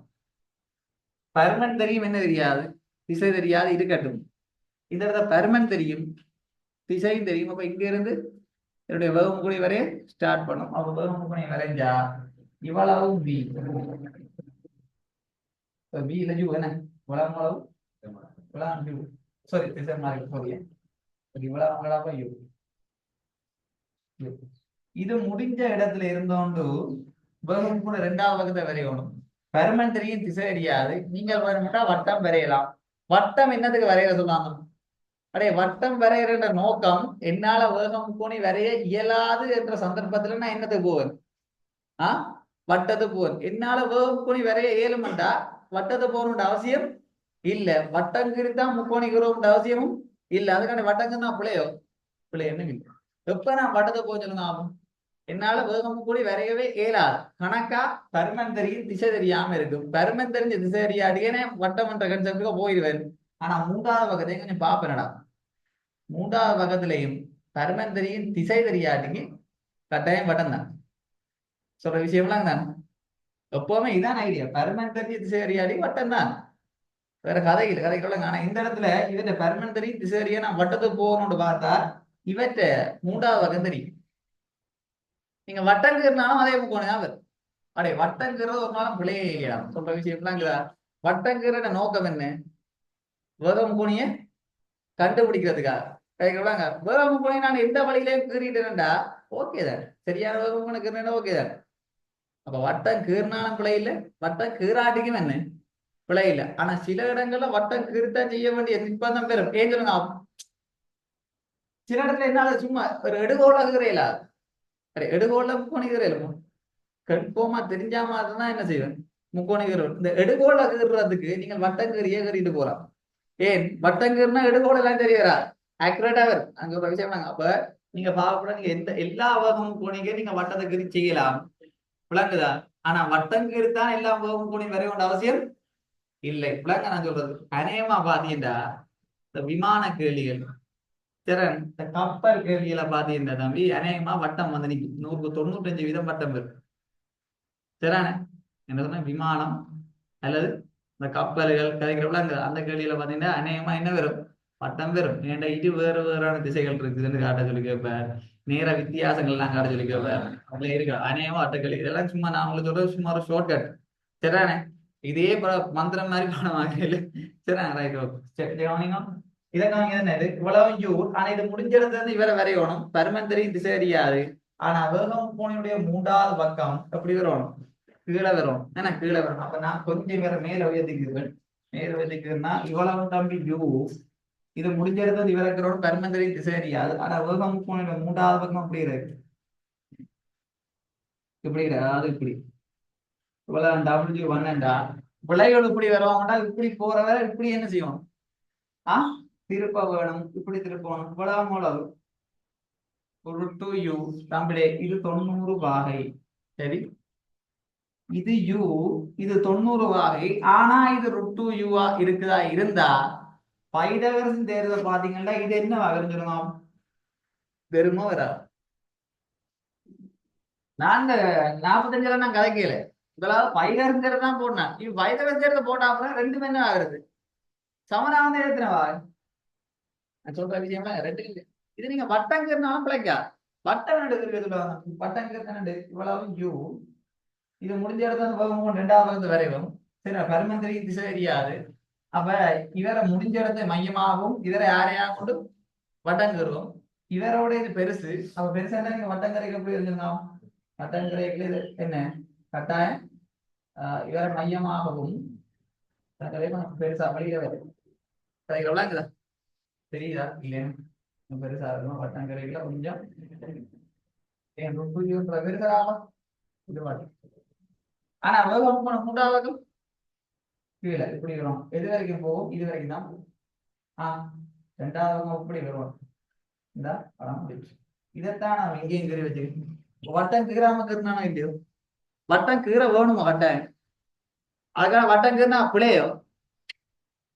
பெர்மனன்ட் தெரியும் என்ன தெரியாது திசை தெரியாது இருக்கட்டும் இந்த இடத்துல பெர்மனன்ட் தெரியும் திசையும் தெரியும். அப்ப இங்க இருந்து என்னுடைய வேகமுக்குணி வரைய ஸ்டார்ட் பண்ணும். அப்ப வேகமுக்குணி வரைஞ்சா இவ்வளவு பி, பி இல்ல ஜூ என்ன இவ்வளவு இவ்வளவு ஜூ, சாரி திசை மாறி சாரி இவ்வளவு யூ. இது முடிஞ்ச இடத்துல இருந்தோண்டு வேகம் கூட ரெண்டாவது பக்கத்தை வரையணும். பெர்மனன்ட் திசை அறியாது. நீங்கள் வேணும்னா வட்டம் வரையலாம். வட்டம் என்னத்துக்கு வரைய சொன்னாங்க? அடே வட்டம் வரைகிற நோக்கம் என்னால வேகம் கோணி வரைய இயலாது என்ற சந்தர்ப்பத்துல நான் என்னத்துக்கு போவேன்? வட்டத்துக்கு போவேன். என்னால வேகம் கோணி வரைய இயலுமெண்டா வட்டத்தை போகணுன்ற அவசியம் இல்ல. வட்டங்கிரி தான் முக்கோணிக்கிறோம் அவசியமும் இல்ல. அதுக்கான வட்டங்க தான் பிள்ளையோ பிள்ளை என்ன இல்லை. எப்ப நான் வட்டத்தை போக சொல்லுங்க ஆகும்? என்னால வேகம் கூடி வரையவே இயலாது. கணக்கா பருமன் தெரியும் திசை தெரியாம இருக்கும். பருமன் தெரிஞ்ச திசை தெரியாடியே வட்டம் என்ற கன்செப்டுக்கு போயிடுவேன். ஆனா மூன்றாவது பக்கத்தையும் கொஞ்சம் பாப்பேனடா. மூன்றாவது பக்கத்திலையும் பருமன் தெரியும் திசை தெரியாட்டிக்கு கட்டாயம் வட்டம் தான். சொல்ற விஷயம்லாம் தான் எப்பவுமே இதான் ஐடியா. பருமன் தெரிஞ்ச திசை தெரியாடி வட்டம் தான். வேற கதைக்குள்ள ஆனா இந்த இடத்துல இவற்றை பருமன் தெரியும் திசை தெரியா நான் வட்டத்துக்கு போகணும்னு பார்த்தா இவற்ற மூன்றாவது பக்கம் தெரியும். நீங்க வட்டங்கிறனாலும் அதே முக்கோணம் தான் வரும். அடே வட்டங்கிறது ஒரு நாளும் பிள்ளையே இல்லையா? சொல்ற விஷயம்லாங்கிறா. வட்டங்கிற நோக்கம் என்ன? வேகமுக்கோணிய கண்டுபிடிக்கிறதுக்காக கேட்கலாங்க. வேகமுக்கோணி நான் எந்த வழியிலையும் கீறிட்டேன்டா ஓகே தான். சரியான வேகமுக்கோணி கீறினா ஓகே தான். அப்ப வட்டம் கீறினாலும் பிழை இல்லை, வட்டம் கீறாட்டிக்கும் என்ன பிழை இல்லை. ஆனா சில இடங்கள்ல வட்டம் கீறித்தான் செய்ய வேண்டிய நிர்பந்தம் பெறும். ஏன் சொல்லுங்க? சில இடத்துல என்னால சும்மா ஒரு எடுகோல கீறையில எடுகோல முக்கோணி கீரையில கற்போமா தெரிஞ்சா மாதிரிதான் என்ன செய்வேன் முக்கோணி கீரை. இந்த எடுகோல கீறதுக்கு நீங்கள் வட்டம் கீறியே கீறிட்டு போறான். ஏன் வட்டம் கீறினா எடுகோல எல்லாம் தெரியறா ஆக்யூரேட்டா வரும். அங்க ஒரு விஷயம் அப்ப நீங்க பாவப்பட நீங்க எந்த எல்லா வேகமும் கோணிக்கே நீங்க வட்டத்தை கீறி செய்யலாம், விளங்குதா? ஆனா வட்டம் கீறித்தான் எல்லா வேகமும் கோணி வரைய வேண்டிய அவசியம் இல்லை. விளங்க நான் சொல்றது அநேகமா பாத்தீங்கன்னா இந்த விமான கேள்விகள் திறன் இந்த கப்பல் கேள்விகளை பாத்தீங்கன்னா தம்பி அநேகமா வட்டம் வந்து நிற்கும். 195% வட்டம் வரும். சரியான என்ன சொன்ன விமானம் அல்லது இந்த கப்பல்கள் கதைக்கிறப்பல அந்த கேள்வியில பாத்தீங்கன்னா அநேகமா என்ன வரும்? வட்டம் வரும். ஏன்டா இது வேறு வேறான திசைகள் இருக்குதுன்னு காட்ட சொல்லி கேட்பேன். நேர வித்தியாசங்கள்லாம் காட்ட சொல்லி கேட்பேன். அதுல இருக்கு அநேகமா வட்ட கேள்வி. இதெல்லாம் சும்மா நான் உங்களுக்கு சொல்றது சும்மா ஒரு ஷார்ட் கட். சரிதானே? இதே மந்திரம் மாதிரி பாடமாக சரிண்ணா ரைட் ஓகே சரி. இதற்காக என்னது இவ்வளவு யூர். ஆனா இது முடிஞ்சிடத்துல இருந்து இவரை வரையணும். பருமன் தெரியும் திசை அறியாது. ஆனா வேகம் கோணியுடைய மூன்றாவது பக்கம் எப்படி வரணும்? கீழே வரும். ஏன்னா கீழே வரும். அப்ப நான் கொஞ்சம் வேற மேல உயர்த்திக்குவேன். மேல உயர்த்திக்கிறேன்னா இவ்வளவு தம்பி யூ. இது முடிஞ்சிடத்துல இவரக்கிறோட பருமன் தெரியும் திசை அறியாது. ஆனா வேகம் கோணியுடைய மூன்றாவது பக்கம் அப்படி இருக்கு. இப்படி அதாவது இப்படி இவ்வளவு W1 விளைவுகள் இப்படி வருவாங்கடா. இப்படி போறவரை இப்படி என்ன செய்யணும்? திருப்ப வேணும். இப்படி திருப்பணும். இவ்வளவு மூலம் ஒரு 2u தம்பிடே. இது 90 வாகை. சரி இது u, இது 90 வாகை. ஆனா இது √2u இருக்குதா இருந்தா பைதகரஸ் தேர்தலை பாத்தீங்கன்னா இது என்ன வரைஞ்சிருந்தோம்? வெறுமோ வராது. நாங்க 45 நான் கதைக்கல. இதெல்லாம் பைதகரஸ் தேர்தல் தான் போடணும். இது பைதகரஸ் தேர்தல் போட்டாம ரெண்டுமே என்ன ஆகுறது? சமனாக எழுத்துனவா சொல்ற விஷயம் ரெண்டு. இது நீங்க வட்டங்கிறனாலும் பிழைக்கா. வட்டம் எடுக்கிறது வட்டங்கிறது இவ்வளவு யூ. இது முடிஞ்ச இடத்துல ரெண்டாவது வரைவும். சரி பருமன் தெரியும் திசை தெரியாது. அப்ப இவரை முடிஞ்ச இடத்தை மையமாகவும் இவரை யாரையா கொண்டு வட்டங்கருவோம். இவரோட இது பெருசு. அப்ப பெருசா நீங்க வட்டங்கரைக்கு எப்படி இருந்திருந்தோம்? வட்டங்கரைக்கு இது என்ன கட்டாயம் இவரை மையமாகவும் பெருசா வழியில வரும். தெரியுதா இல்லையா? பெருசா இருக்கும். வட்டங்கரையில கொஞ்சம் பெருசாகும். ஆனா வேகம் மூன்றாவது கீழே இப்படி வரும். எது வரைக்கும் போகும்? இது வரைக்கும் தான் போகும். ரெண்டாவது இப்படி வரும். இந்த படம் முடிச்சு. இதைத்தான் நம்ம எங்கேயும் கீறி வச்சிருக்கோம். வட்டம் கீறாம கீறினானோ இல்லையோ? வட்டம் கீற வேணுமா? வட்டம் அதுக்கான வட்டம் கீறினா பிள்ளையோ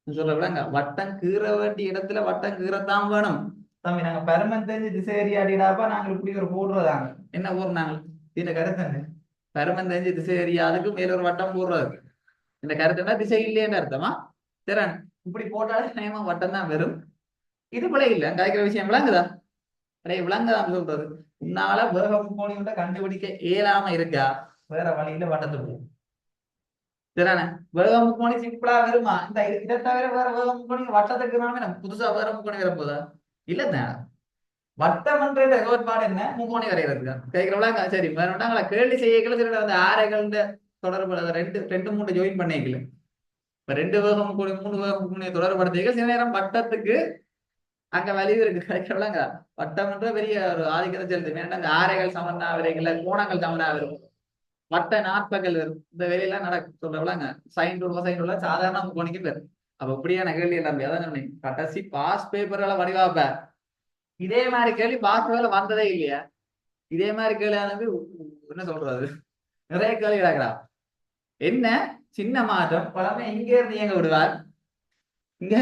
சொல்றங்க. வட்டம் கீற வேண்டிய இடத்துல வட்டம் கீறத்தான் வேணும் தம்பி. நாங்க பருமன் தெரிஞ்சு திசை அறியாடிடாப்பா நாங்க இப்படி ஒரு போடுறதாங்க. என்ன போடுறாங்க? இந்த கருத்து பருமன் தெரிஞ்சு திசை அறியாதுக்கு மேல ஒரு வட்டம் போடுறது. இந்த கருத்துனா திசை இல்லையேன்னு அர்த்தமா? சரி இப்படி போட்டாலே நியமம் வட்டம் தான் வரும். இது பிள்ளை இல்லை. கதைக்கிற விஷயம் விளங்குதா? அடே விளங்கதான் சொல்றது. உன்னால வேக முக்கோணி கண்டுபிடிக்க இயலாம இருக்கா, வேற வழியில வட்டத்துக்கு சரிதானே. வேக முக்கோணி சிம்பிளா வருமா? இந்த இதை தவிர வேற வேக முக்கோணி வட்டத்துக்கு நம்ம புதுசா வேற முக்கோணி வரப்போதா? இல்லதான். வட்டம்ன்ற கோட்பாடு என்ன? முக்கோணி வரைகிறதுக்கா கேட்கிறவங்களா? சரி வேற கேள்வி செய்யக்கல சரி அந்த ஆரைகள் தொடர்பு ரெண்டு ரெண்டு மூணு ஜாயின் பண்ணிக்கல. இப்ப ரெண்டு வேகம் முக்கோணி மூணு வேகம் முக்கோணியை தொடர்படுத்திக்க சில நேரம் வட்டத்துக்கு அங்க வலிவு இருக்கு கிடைக்கிறவங்க. வட்டம்ன்ற பெரிய ஒரு ஆதிக்கத்தை செலுத்து. ஏன்னா இந்த ஆரைகள் சமந்தா வரைகள்ல கோணங்கள் சமந்தா வரும், வட்ட நாற்பகல் வரும், இந்த வேலையெல்லாம் நடக்கும் சொல்றவளாங்க. சைன் ரூபா சைன் ரூபா சாதாரண முக்கோணிக்கு பேர். அப்ப இப்படியான கேள்வி எல்லாம் அதான் சொன்னீங்க. கடைசி பாஸ் பேப்பர்களை வடிவாப்ப இதே மாதிரி கேள்வி பாஸ் பேப்பர்ல வந்ததே இல்லையா? இதே மாதிரி கேள்வி என்ன சொல்றது, நிறைய கேள்வி கிடக்குறா. என்ன சின்ன மாற்றம் பழமை இங்க இருந்து இயங்க விடுவார், இங்க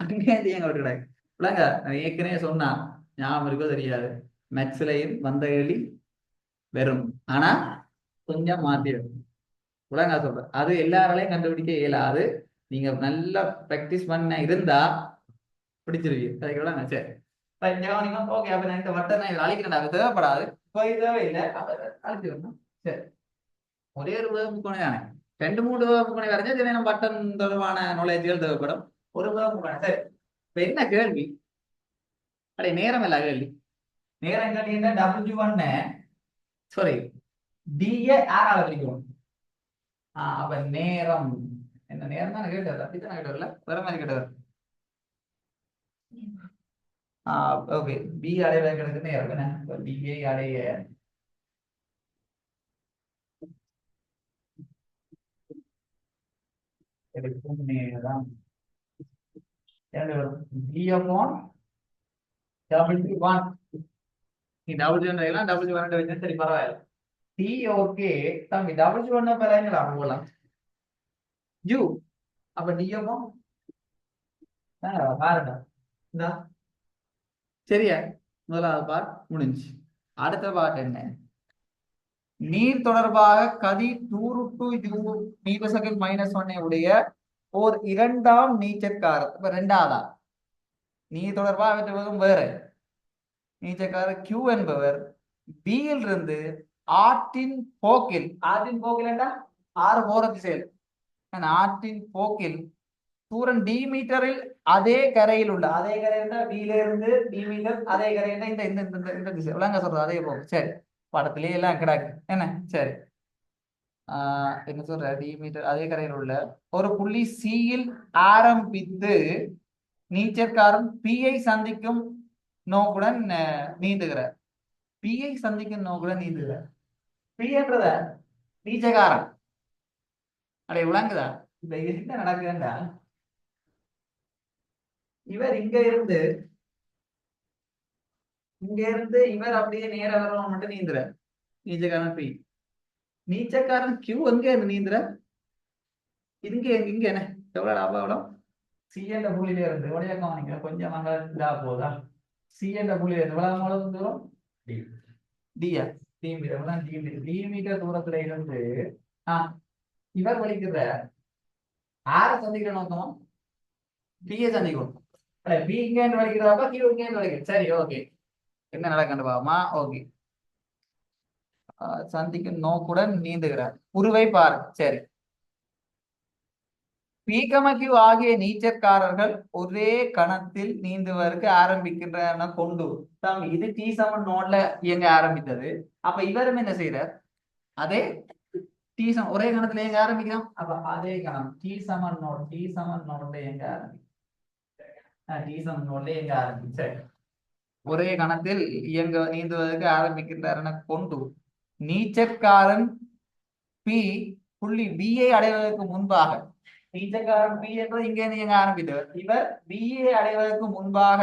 அங்கே இருந்து இயங்க விட்டுறாங்க. இல்லைங்க நான் ஏற்கனவே சொன்னா ஞாபகம் இருக்கோ தெரியாது. மேக்ஸ்லயும் வந்த கேள்வி வெறும், ஆனா கொஞ்சம் மாத்திடும். உலகா சொல்றேன் அது எல்லாராலையும் கண்டுபிடிக்க இயலாது. நீங்க நல்லா பிராக்டிஸ் பண்ண இருந்தா பிடிச்சிருவீங்க. சரி ஓகே. அப்ப நான் இந்த வட்டம் நான் அழிக்கிறேன், அது தேவைப்படாது, தேவையில்லை, அழிச்சிடணும். சரி ஒரே ஒரு முக்கோணி தானே, ரெண்டு மூணு முக்கோணி வரைஞ்சா சரி நம்ம வட்டம் தொடர்பான நாலேஜ்கள் தேவைப்படும். ஒரு முக்கோணி சரி. இப்ப என்ன கேள்வி? அடே நேரம் இல்ல கேள்வி. நேரம் கேட்டீங்கன்னா W1 சாரி டிஏ ஆறால பிரிக்கணும். அப்ப நேரம் என்ன நேரம் தான் கேட்டது, அப்படித்தானே கேட்டதுல வேற மாதிரி கேட்டது. ஓகே பி அடைய கிடக்கு நேரம் என்ன, டிஏ அடைய எடுக்கும் நேரம் W1. நீ W1 W1 வச்சா சரி பரவாயில்ல. டி ஓகே தம்பி W1 பரவாயில்ல போகலாம் ஜூ. அப்ப டிஎம் பாருங்க இந்த சரியா. முதலாவது பார்ட் முடிஞ்சு. அடுத்த பார்ட் என்ன? நீர் தொடர்பாக கதிர் 2√2 மீட்டர் செகண்ட் -1 உடைய ஓர் இரண்டாம் நீச்சற்காரர். இப்ப ரெண்டாவதா நீர் தொடர்பாக அவற்றை வேற நீச்சற்காரர் Q என்பவர் B யில் இருந்து ஆற்றின் போக்கில் ஆறு போற திசையில் ஆற்றின் போக்கில் தூரம் டி மீட்டரில் அதே கரையில் உள்ள அதே கரையில் பில இருந்து டி மீட்டர் அதே கரையில் இந்த இந்த இந்த திசை விளங்க சொல்றது அதே போகும். சரி படத்திலேயே எல்லாம் கிடக்கு என்ன. சரி என்ன சொல்ற, டி மீட்டர் அதே கரையில் உள்ள ஒரு புள்ளி சியில் ஆரம்பித்து நீச்சற்காரன் பிஐ சந்திக்கும் நோக்குடன் நீந்துகிறார். பிஐ சந்திக்கும் நோக்குடன் நீந்துகிறார். பி என்றத நீச்சக்காரன். அடைய விளங்குதா? இப்ப என்ன நடக்குதுன்னா இவர் இங்க இருந்து இவர் அப்படியே நேர வரணும் மட்டும் நீந்துற நீச்சக்காரன் பி. நீச்சக்காரன் கியூ எங்க இருந்து நீந்துற இங்க இங்க என்ன எவ்வளவு லாபம் சி என்ற புள்ளியில இருந்து உடைய கவனிக்க கொஞ்சம் அங்க இதா போதா. சி என்ற புள்ளியில இருந்து எவ்வளவு தூரம் டியா டி மீட்டர் தூரத்துல இருந்து இவர் வலிக்கிற ஆற சந்திக்கிற நோக்கமா பிஏ சந்திக்கணும். பி இங்க வலிக்கிறதாப்பா கியூ இங்க வலிக்கிறது. சரி ஓகே என்ன நடக்கண்டு பாவமா. ஓகே சந்திக்கும் நோக்குடன் நீந்துகிறார். உருவை பாரு. சரி பீகமக்யூ ஆகிய நீச்சற்காரர்கள் ஒரே கணத்தில் நீந்துவதற்கு ஆரம்பிக்கின்றன கொண்டு இது டி சமன் நோட்ல இயங்க ஆரம்பித்தது. அப்ப இவரும் என்ன செய்யறார், அதே டி சமன் ஒரே கணத்துல இயங்க ஆரம்பிக்கிறோம். அப்ப அதே கணம் டி சமன் நோட்ல இயங்க ஆரம்பிச்சு ஒரே கணத்தில் நீந்துவதற்கு ஆரம்பிக்கின்றன கொண்டு நீச்சற்காரன் பி புள்ளி பிஐ அடைவதற்கு முன்பாக நீச்சக்காரன் பி என்பது இங்கே இயங்க ஆரம்பித்தவர். இவர் பிஏ அடைவதற்கு முன்பாக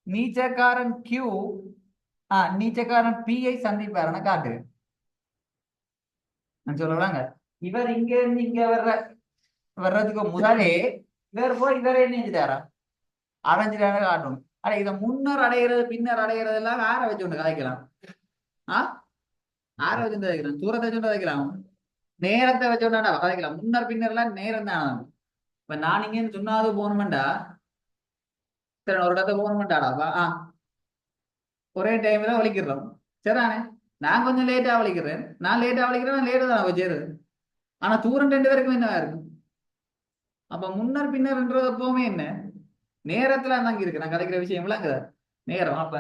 நீச்சக்காரன் கியூ நீச்சக்காரன் பிஐ சந்திப்பாருன்னு காட்டு சொல்லுவாங்க. இவர் இங்க இருந்து இங்க வர்றதுக்கு முதலே இவர் போய் இவரே நீஞ்சிட்டாரா அடைஞ்சிட்டாரு காட்டணும். அட இதை முன்னர் அடைகிறது பின்னர் அடைகிறது எல்லாம் ஆற வச்சு ஒன்று கதைக்கலாம். ஆற வச்சு கதைக்கலாம், தூரத்தை வச்சு கதைக்கலாம், நேரத்தை வச்சோன்னா கதைக்கலாம். முன்னர் பின்னர் எல்லாம் நேரம் தான். இப்ப நான் இங்கன்னு சொன்னாது போகணுமெண்டா சரி ஒரு இடத்த போகணும்ட்டாடாப்பா ஒரே டைம்ல வலிக்கிறோம் சரிதானே. நான் கொஞ்சம் லேட்டா வலிக்கிறேன், நான் லேட்டா வலிக்கிறேன், நான் லேட்டா தான் வச்சேரு. ஆனா தூரம் 2 பேருக்கும் என்னவா இருக்கும்? அப்ப முன்னர் பின்னர்ன்றது எப்பவுமே என்ன நேரத்துல தாங்க இருக்கு. நான் கதைக்கிற விஷயம்லாம் அங்க நேரம். அப்ப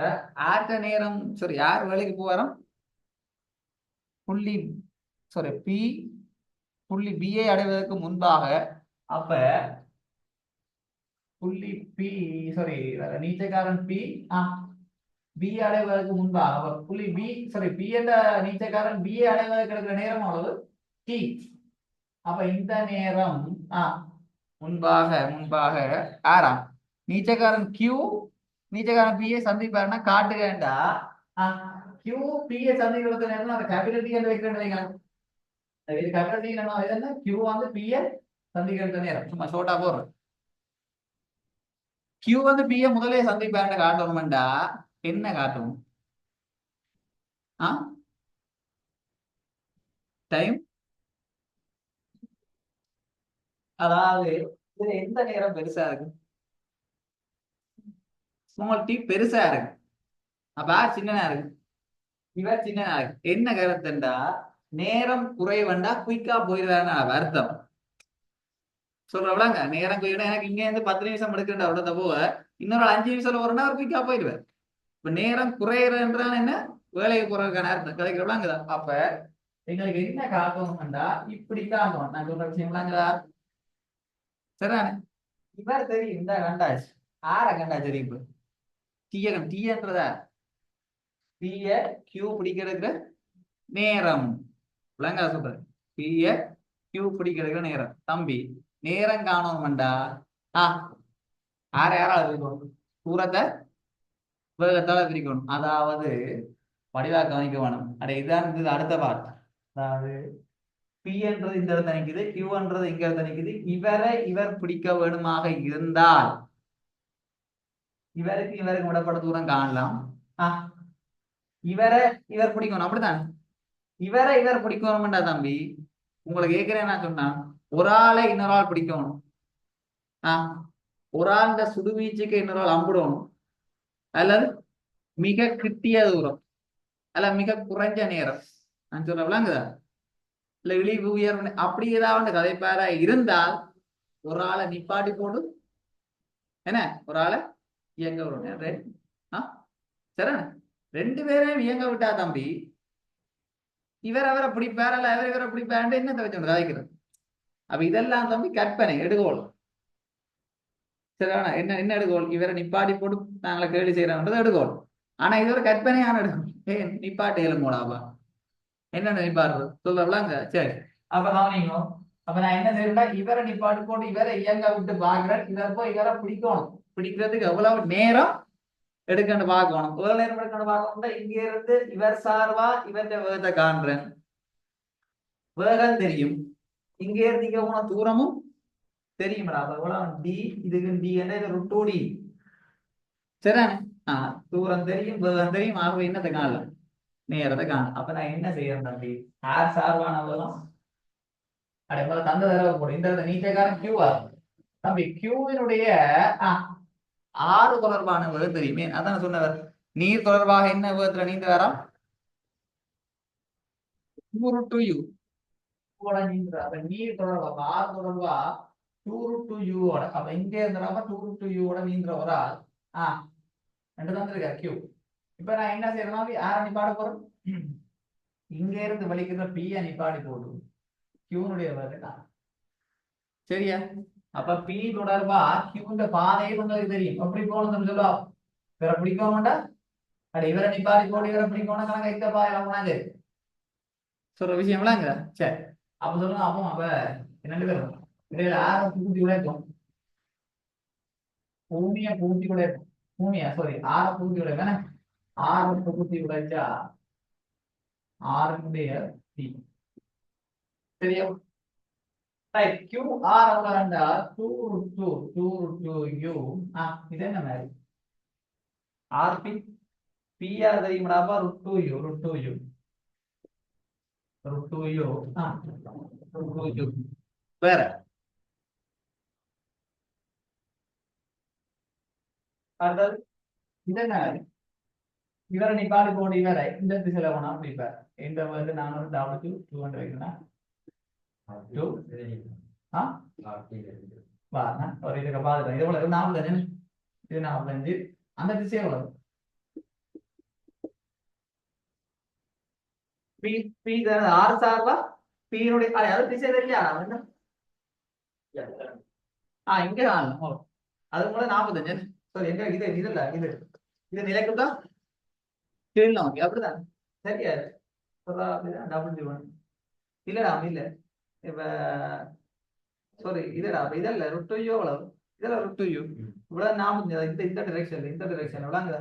ஆட்ட நேரம் சரி யார் வேலைக்கு போறோம் புள்ளி சாரி பி புள்ளி பியை அடைவதற்கு முன்பாக. அப்ப புள்ளி பி சாரி நீச்சக்காரன் பி பி அடைவதற்கு முன்பாக அப்ப புள்ளி பி சாரி பி என்ற நீச்சக்காரன் பி அடைவதற்கு இருக்கிற நேரம் அவ்வளவு டி. அப்ப இந்த நேரம் முன்பாக முன்பாக ஆறாம் நீச்சக்காரன் கியூ நீச்சக்காரன் பிஏ சந்திப்பாருன்னா காட்டுகண்டா கியூ பிஏ சந்திக்கிறது நேரம் அந்த கேபிட்டல் டி என்று வைக்கிறேன் வைங்களேன். இது கேபிட்டல் டி என்ன கியூ வந்து பிஏ சந்திக்கிற நேரம் சும்மா ஷோர்ட்டா போடுறேன். கியூ வந்து பிஏ முதலே சந்திப்பாருன்னு காட்டணும்டா என்ன காட்டும் டைம். அதாவது இதுல எந்த நேரம் பெருசா இருக்கு? ஸ்மால் டி பெருசா இருக்கு. அப்ப சின்னனா இருக்கு, இவர் சின்னனா இருக்கு. என்ன கருத்துண்டா நேரம் குறைவண்டா குயிக்கா போயிடுவாருன்னு அர்த்தம். சொல்றவளாங்க நேரம் குறைவா எனக்கு இங்க இருந்து 10 நிமிஷம் எடுக்கிறா அவ்வளோ போக இன்னொரு 5 நிமிஷம் வரணும்னா அவர் குயிக்கா போயிடுவார். இப்ப நேரம் குறையிறன்றால் என்ன வேலைக்கு போறதுக்கான அர்த்தம் கிடைக்கிறவளாங்கதா. அப்ப எங்களுக்கு என்ன காட்டணும்டா இப்படி காட்டணும். நான் சொல்ற விஷயம்லாங்கதா சரிதானே. இவர் தெரியும் இந்த கண்டாச்சு ஆற கண்டா தெரியும். இப்ப டீன்றதா டீய கியூ பிடிக்கிறதுக்கு நேரம் விளங்கா சொல்றது. டீய கியூ பிடிக்கிறதுக்கு நேரம் தம்பி நேரம் காணணும்டா யாராவது தூரத்தை வேகத்தால பிரிக்கணும். அதாவது வடிவா கவனிக்க வேணும். இதான் இது அடுத்த பாட்டு. அதாவது பி என்றது இந்த இடத்துல நிற்குது, கியூன்றது இங்க இடத்துல நிற்குது. இவரை இவர் பிடிக்க வேணுமாக இருந்தால் இவருக்கு இவருக்கு விடப்பட தூரம் காணலாம். இவரை இவர் பிடிக்கணும் அப்படித்தான். இவரை இவர் பிடிக்கணும்டா தம்பி உங்களுக்கு ஏற்கனவே நான் சொன்னா ஒரு ஆளை இன்னொரு ஆள் பிடிக்கணும். ஒரு ஆள் இந்த சுடுவீச்சுக்கு இன்னொரு ஆள் அம்பிடணும், அல்லது மிக கிட்டிய தூரம் அல்ல மிக குறைஞ்ச நேரம். நான் சொல்றவளாங்குதா இல்ல இழிவு உயர்வு அப்படி ஏதாவது கதைப்பாரா இருந்தால் ஒரு ஆளை நிப்பாட்டி போட்டு என்ன ஒரு ஆளை இயங்க விடணும். சரி 2 பேரையும் இயங்க விட்டா தம்பி இவர் அவரை பிடிப்பார் அல்ல இவர் இவரை பிடிப்பாரு என்ன வச்சு கதைக்கிறது. அப்ப இதெல்லாம் தம்பி கற்பனை எடுகோள். சரியான என்ன என்ன எடுகோள் இவரை நிப்பாட்டி போட்டு நாங்களை கேள்வி செய்யறோம்ன்றது எடுகோள். ஆனா இது ஒரு கற்பனையான எடுகோள். நிப்பாட்டு எழுமோடாவா என்னென்ன நிப்பாடுறது சொல்றவளாங்க சரி. அப்ப கவனிங்க. அப்ப நான் என்ன செய்யறேன்னா இவரை நிப்பாட்டு போட்டு இவரை இயங்க விட்டு பாக்குறேன். இவர் போய் இவரை பிடிக்கணும். பிடிக்கிறதுக்கு எவ்வளவு நேரம் எடுக்கணும் பார்க்கணும். எவ்வளவு நேரம் எடுக்கணும் பார்க்கணும்னா இங்க இருந்து இவர் சார்பா இவருடைய வேகத்தை காண்றேன், வேகம் தெரியும். இங்க இருந்து இங்க போன தூரமும் தெரியும்டா. அப்ப எவ்வளவு டி இதுக்கு டி என்ன இது √2 டி சரிதானே. தூரம் தெரியும், வேகம் தெரியும். ஆகவே என்னத்தை காணலாம் நேரத்தை காணும். அப்ப நான் என்ன செய்யறேன் தம்பி ஆர் சார்பான வேகம் அதே போல தந்த தடவை போடும். இந்த நீச்சக்காரன் கியூவா தம்பி கியூவினுடைய ஆறு தொடர்பான வேகம் தெரியுமே. அதான் சொன்னவர் நீர் தொடர்பாக என்ன வேகத்துல நீந்த வரா √2u நீந்த. அப்ப நீர் தொடர்பா ஆறு தொடர்பா 2√2u அப்ப இங்க இருந்தா 2√2u நீந்த ஒரு ஆள் ரெண்டு தந்திருக்கா கியூ. இப்ப நான் என்ன செய்யறேன்னா யாரை நிப்பாட போறேன் இங்க இருந்து வலிக்கிற பிய நிப்பாடி போடும் கியூனுடைய வேகம் சரியா. அப்ப பி தொடர்பா கியூண்ட பாதையை உங்களுக்கு தெரியும் எப்படி போகணும்னு சொல்லுவா. இவரை பிடிக்க மாட்டா இவரை நிப்பாடி போட்டு இவரை பிடிக்கணும் கணக்கு இந்த பாதையில போனாங்க சொல்ற விஷயம்லாம் இங்க சரி. அப்ப சொல்லுங்க அப்போ அப்ப என்னண்டு பேரும் இடையில ஆரம்பத்து கூட்டி உடைக்கும் பூமியை பூட்டி உடைக்கும். பூமியா சாரி ஆற பூட்டி உடைக்கும். ஆரம்பத்தை கூட்டி உடைச்சா ஆறுடைய டி சரியா. Q R எவ்வளவுண்டா 2√2u இது என்ன மாதிரி RP P ஆர் தெரியுமாடாப்பா √2u வேற அடுத்தது இது என்ன இவரை நீ காலி போன இவரை இந்த திசையில போனா அப்படி இப்ப இந்த வந்து நான் ஒரு டபுள் 200 வைக்கிறேன் 2 வா ஒரு இதுக்கு பாத்துட்டேன் இது எவ்வளவு 45 இது 45 அந்த திசை எவ்வளவு பி பி ஆறு சார்பா பியினுடைய அது திசை தெரியா இங்க காணும் அது கூட 45 சாரி எங்க இது இல்ல இது இது நிலைக்குதா கீழ் நோக்கி அப்படிதான் சரியா டபுள் 1 இல்லடா இல்ல இப்ப சாரி இதடா இதல்ல √2u எவ்வளவு இதெல்லாம் √2u இவ்வளவு 45 இந்த டைரக்ஷன் விளங்குதா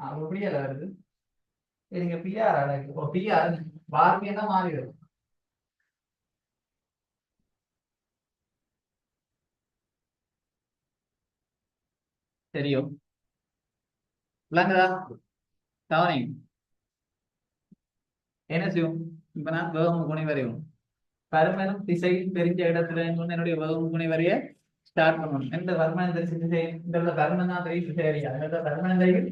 அப்படியே வருது நீங்க பிஆர் ஓ பிஆர் பார்மி என்ன மாறிடும் தெரியும் விளங்குதா கவனிங்க என்ன செய்யும் இப்ப நான் வேகம் குணை வரையும் பருமனும் திசையும் தெரிஞ்ச இடத்துல என்னுடைய வேகம் குணை வரைய ஸ்டார்ட் பண்ணணும் எந்த பருமன் தெரிஞ்ச திசை இந்த பருமன் தான் தெரியும் திசை அறியா அந்த பருமன் தெரியும்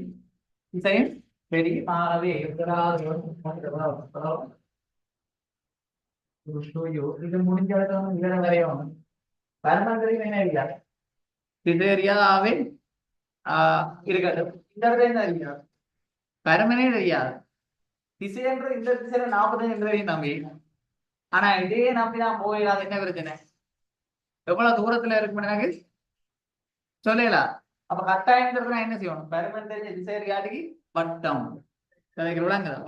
திசையும் பெரிய மாறவே இது முடிஞ்ச இடத்துல இதர வரையும் பருமன் தெரியும் என்ன அறியா திசை அறியாதாவே இருக்கட்டும் இந்த இடத்துல என்ன அறியா பருமனே தெரியாது திசை என்ற இந்த திசையில 45 என்றதையும் நம்பி ஆனா இதே நம்பிதான் போயிடாது என்ன பிரச்சனை எவ்வளவு தூரத்துல இருக்கும் எனக்கு சொல்லலாம் அப்ப கட்டாயங்கிறதுனா என்ன செய்யணும் பருமன் தெரிஞ்ச திசை காட்டிக்கு வட்டம்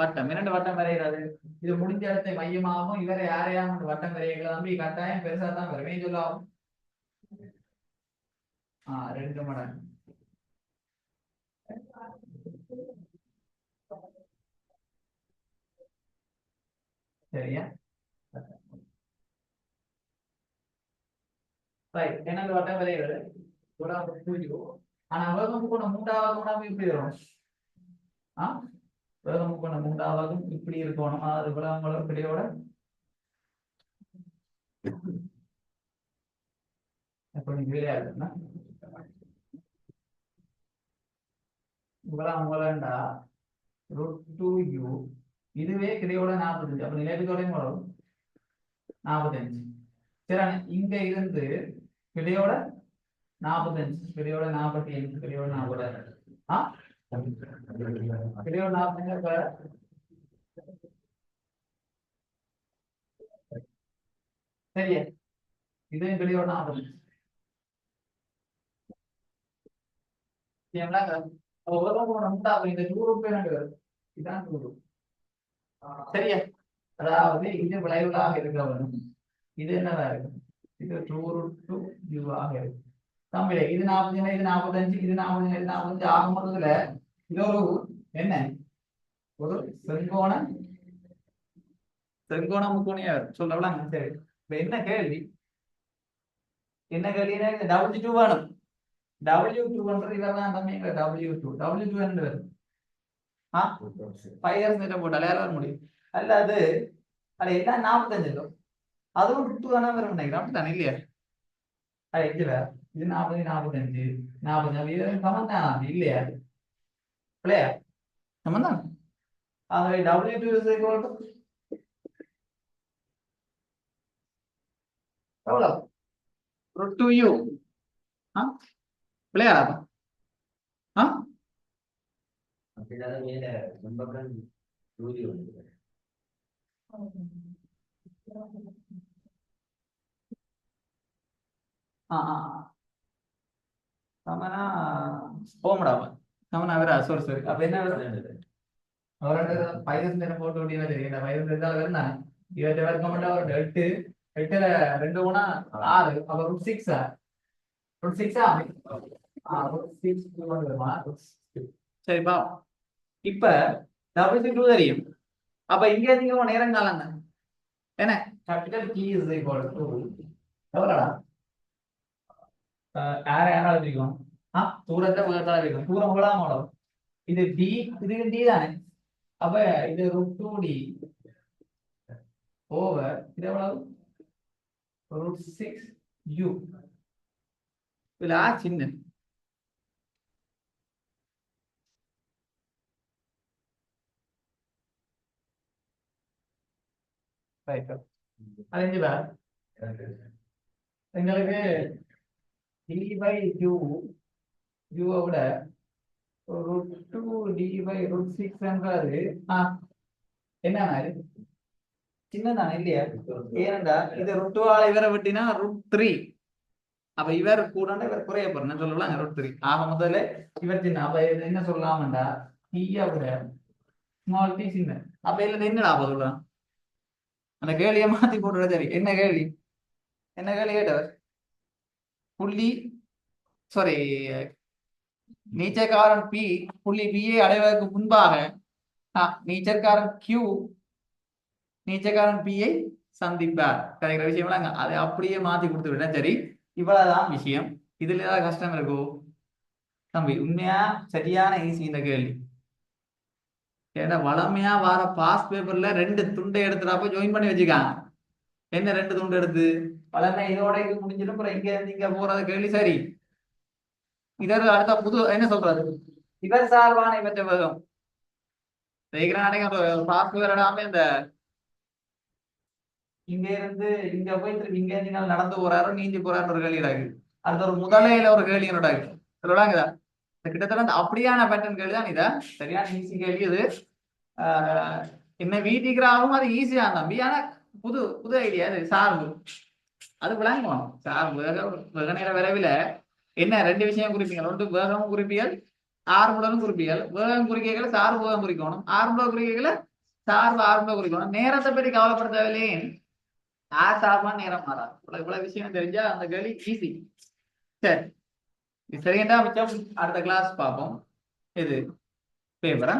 வட்டம் 2 வட்டம் வரைகிறது இது முடிஞ்ச இடத்தை மையமாகவும் இவரை யாரையாகவும் வட்டம் வரைகிறது நம்பி கட்டாயம் பெருசா தான் வருமே சொல்லாகும் 2 மடங்கு சரியா ரைட் என்னது வட்டம் வரைகிறது ஆனா வேகம் கூட 3வது இப்படி வரும் வேகம் கூட 3வது இப்படி இருக்கணும் அது விளம்பரம் பிடியோட எப்படி விளையாடுன்னா உங்களா √2u இதுவே கிடையோட 45 அப்ப நிலையத்தோடையும் வரும் 45 சரி இங்க இருந்து கிடையோட 45 கிடையோட 45 கிடையோட 40 கிடையோட 45 சரியா இதுவும் கிடையோட 40 இந்த 100 இதான் 100 சரியா அதாவது இது விளைவுகளாக இருக்க வரும் இது என்னவா இருக்கும் இது 2√2u ஆக இருக்கும் தமிழே இது 40 இது 45 இது 40 இது 45 ஆக மொத்தத்துல இது ஒரு என்ன ஒரு செங்கோண முக்கோணியா சொல்லலாம் சரி இப்ப என்ன கேள்வி W2 வேணும் W2 பண்றது இவர்தான் தம்பிங்க W2 என்று வரும் 5 years நேரம் போட்டாலே வர முடியும் அல்ல அது எல்லாம் 45 அதுவும் 2 தானே வரும் நினைக்கிறேன் அப்படித்தானே இல்லையா இது 40 45 40 சமம் தான் இல்லையா இல்லையா சமம் தான் ஆகவே W2 எவ்வளவு √2u விளையாடாதா சமனா போகமுடாம சமனா வேற சரி அப்ப என்ன அவரோட 5 நேரம் போட்டு விட்டியா தெரியும் 5 இருந்தாலும் வருந்தானே இவற்றை வர்க்கம் பண்ண ஒரு 8 8ல 2 போனா 6 அப்ப √6 சரிப்பா இப்ப W2 தெரியும் அப்ப இங்க நீங்க நேரம் காலங்க என்ன capital T is equal to எவ்வளோடா யாரால பிரிக்கும் தூரத்தை வேகத்தால பிரிக்கும் தூரம் எவ்வளவு மாடும் இது D இதுக்கு D தானே அப்ப இது √2d ஓவர் இது எவ்வளவு √6u இதுல சின்ன ரைட் அறிஞ்சுதா எங்களுக்கு டி பை யூ யூவை விட √2 டி பை √6 என்ன சின்னதானே இல்லையா ஏனண்டா இது √2 இவரை விட்டினா √3 அப்ப இவர் கூட இவர் குறைய போறேன் சொல்லலாம் √3 ஆக முதல்ல இவர் சின்ன அப்ப என்ன சொல்லலாம்டா டீயை விட ஸ்மால் டி சின்ன அப்ப இதுல என்னடா சொல்றான் அந்த கேள்வியை மாத்தி போடுற சரி என்ன கேள்வி கேட்டவர் புள்ளி சாரி நீச்சக்காரன் பி புள்ளி பியை அடைவதற்கு முன்பாக நீச்சற்காரன் கியூ நீச்சக்காரன் பியை சந்திப்பார் கிடைக்கிற விஷயம் அதை அப்படியே மாத்தி கொடுத்து விட்டேன் சரி இவ்வளவுதான் விஷயம் இதுல ஏதாவது கஷ்டம் இருக்கோ தம்பி உண்மையா சரியான ஈஸி இந்த கேள்வி ஏன்னா வளமையா வர பாஸ் பேப்பர்ல 2 துண்டை எடுத்துறாப்ப ஜாயின் பண்ணி வச்சுக்காங்க என்ன 2 துண்டு எடுத்து வளமை இதோட இது முடிஞ்சிடும் அப்புறம் இங்க இருந்து இங்க போறது கேள்வி சரி இதற்கு அடுத்த புது என்ன சொல்றது இவர் சார்பான இவற்றை வேகம் பாஸ் பேப்பர் இந்த இங்க இருந்து இங்க போய் திருப்பி இங்க நீங்கள் நடந்து போறாரோ நீந்தி போறாரு ஒரு கேள்வி இருக்கு அடுத்த ஒரு முதலையில ஒரு கேள்வி இருக்கு சொல்லுவாங்கதா கிட்டத்தட்ட அப்படியான பேட்டர்ன் கேள்வி தான் இதை சரியான ஈஸி கேள்வி இது என்ன வீட்டிக்கிறாவும் அது ஈஸியா தம்பி ஆனா புது புது ஐடியா அது சார்பு அது விளங்குவோம் சார்பு வெக நேர விரைவில் என்ன 2 விஷயம் குறிப்பீங்க ஒன்று வேகமும் குறிப்பியல் ஆர்முடனும் குறிப்பியல் வேகம் குறிக்கைகளை சார்பு வேகம் குறிக்கணும் ஆர்முட குறிக்கைகளை சார்பு ஆர்முட குறிக்கணும் நேரத்தை பற்றி கவலைப்பட தேவையில்லையே சார்பா நேரம் மாறாது இவ்வளவு விஷயம் தெரிஞ்சா அந்த கேள்வி ஈஸி சரி சரிங்கடா மிச்சம் அடுத்த கிளாஸ் பார்ப்போம் இது பேப்பரா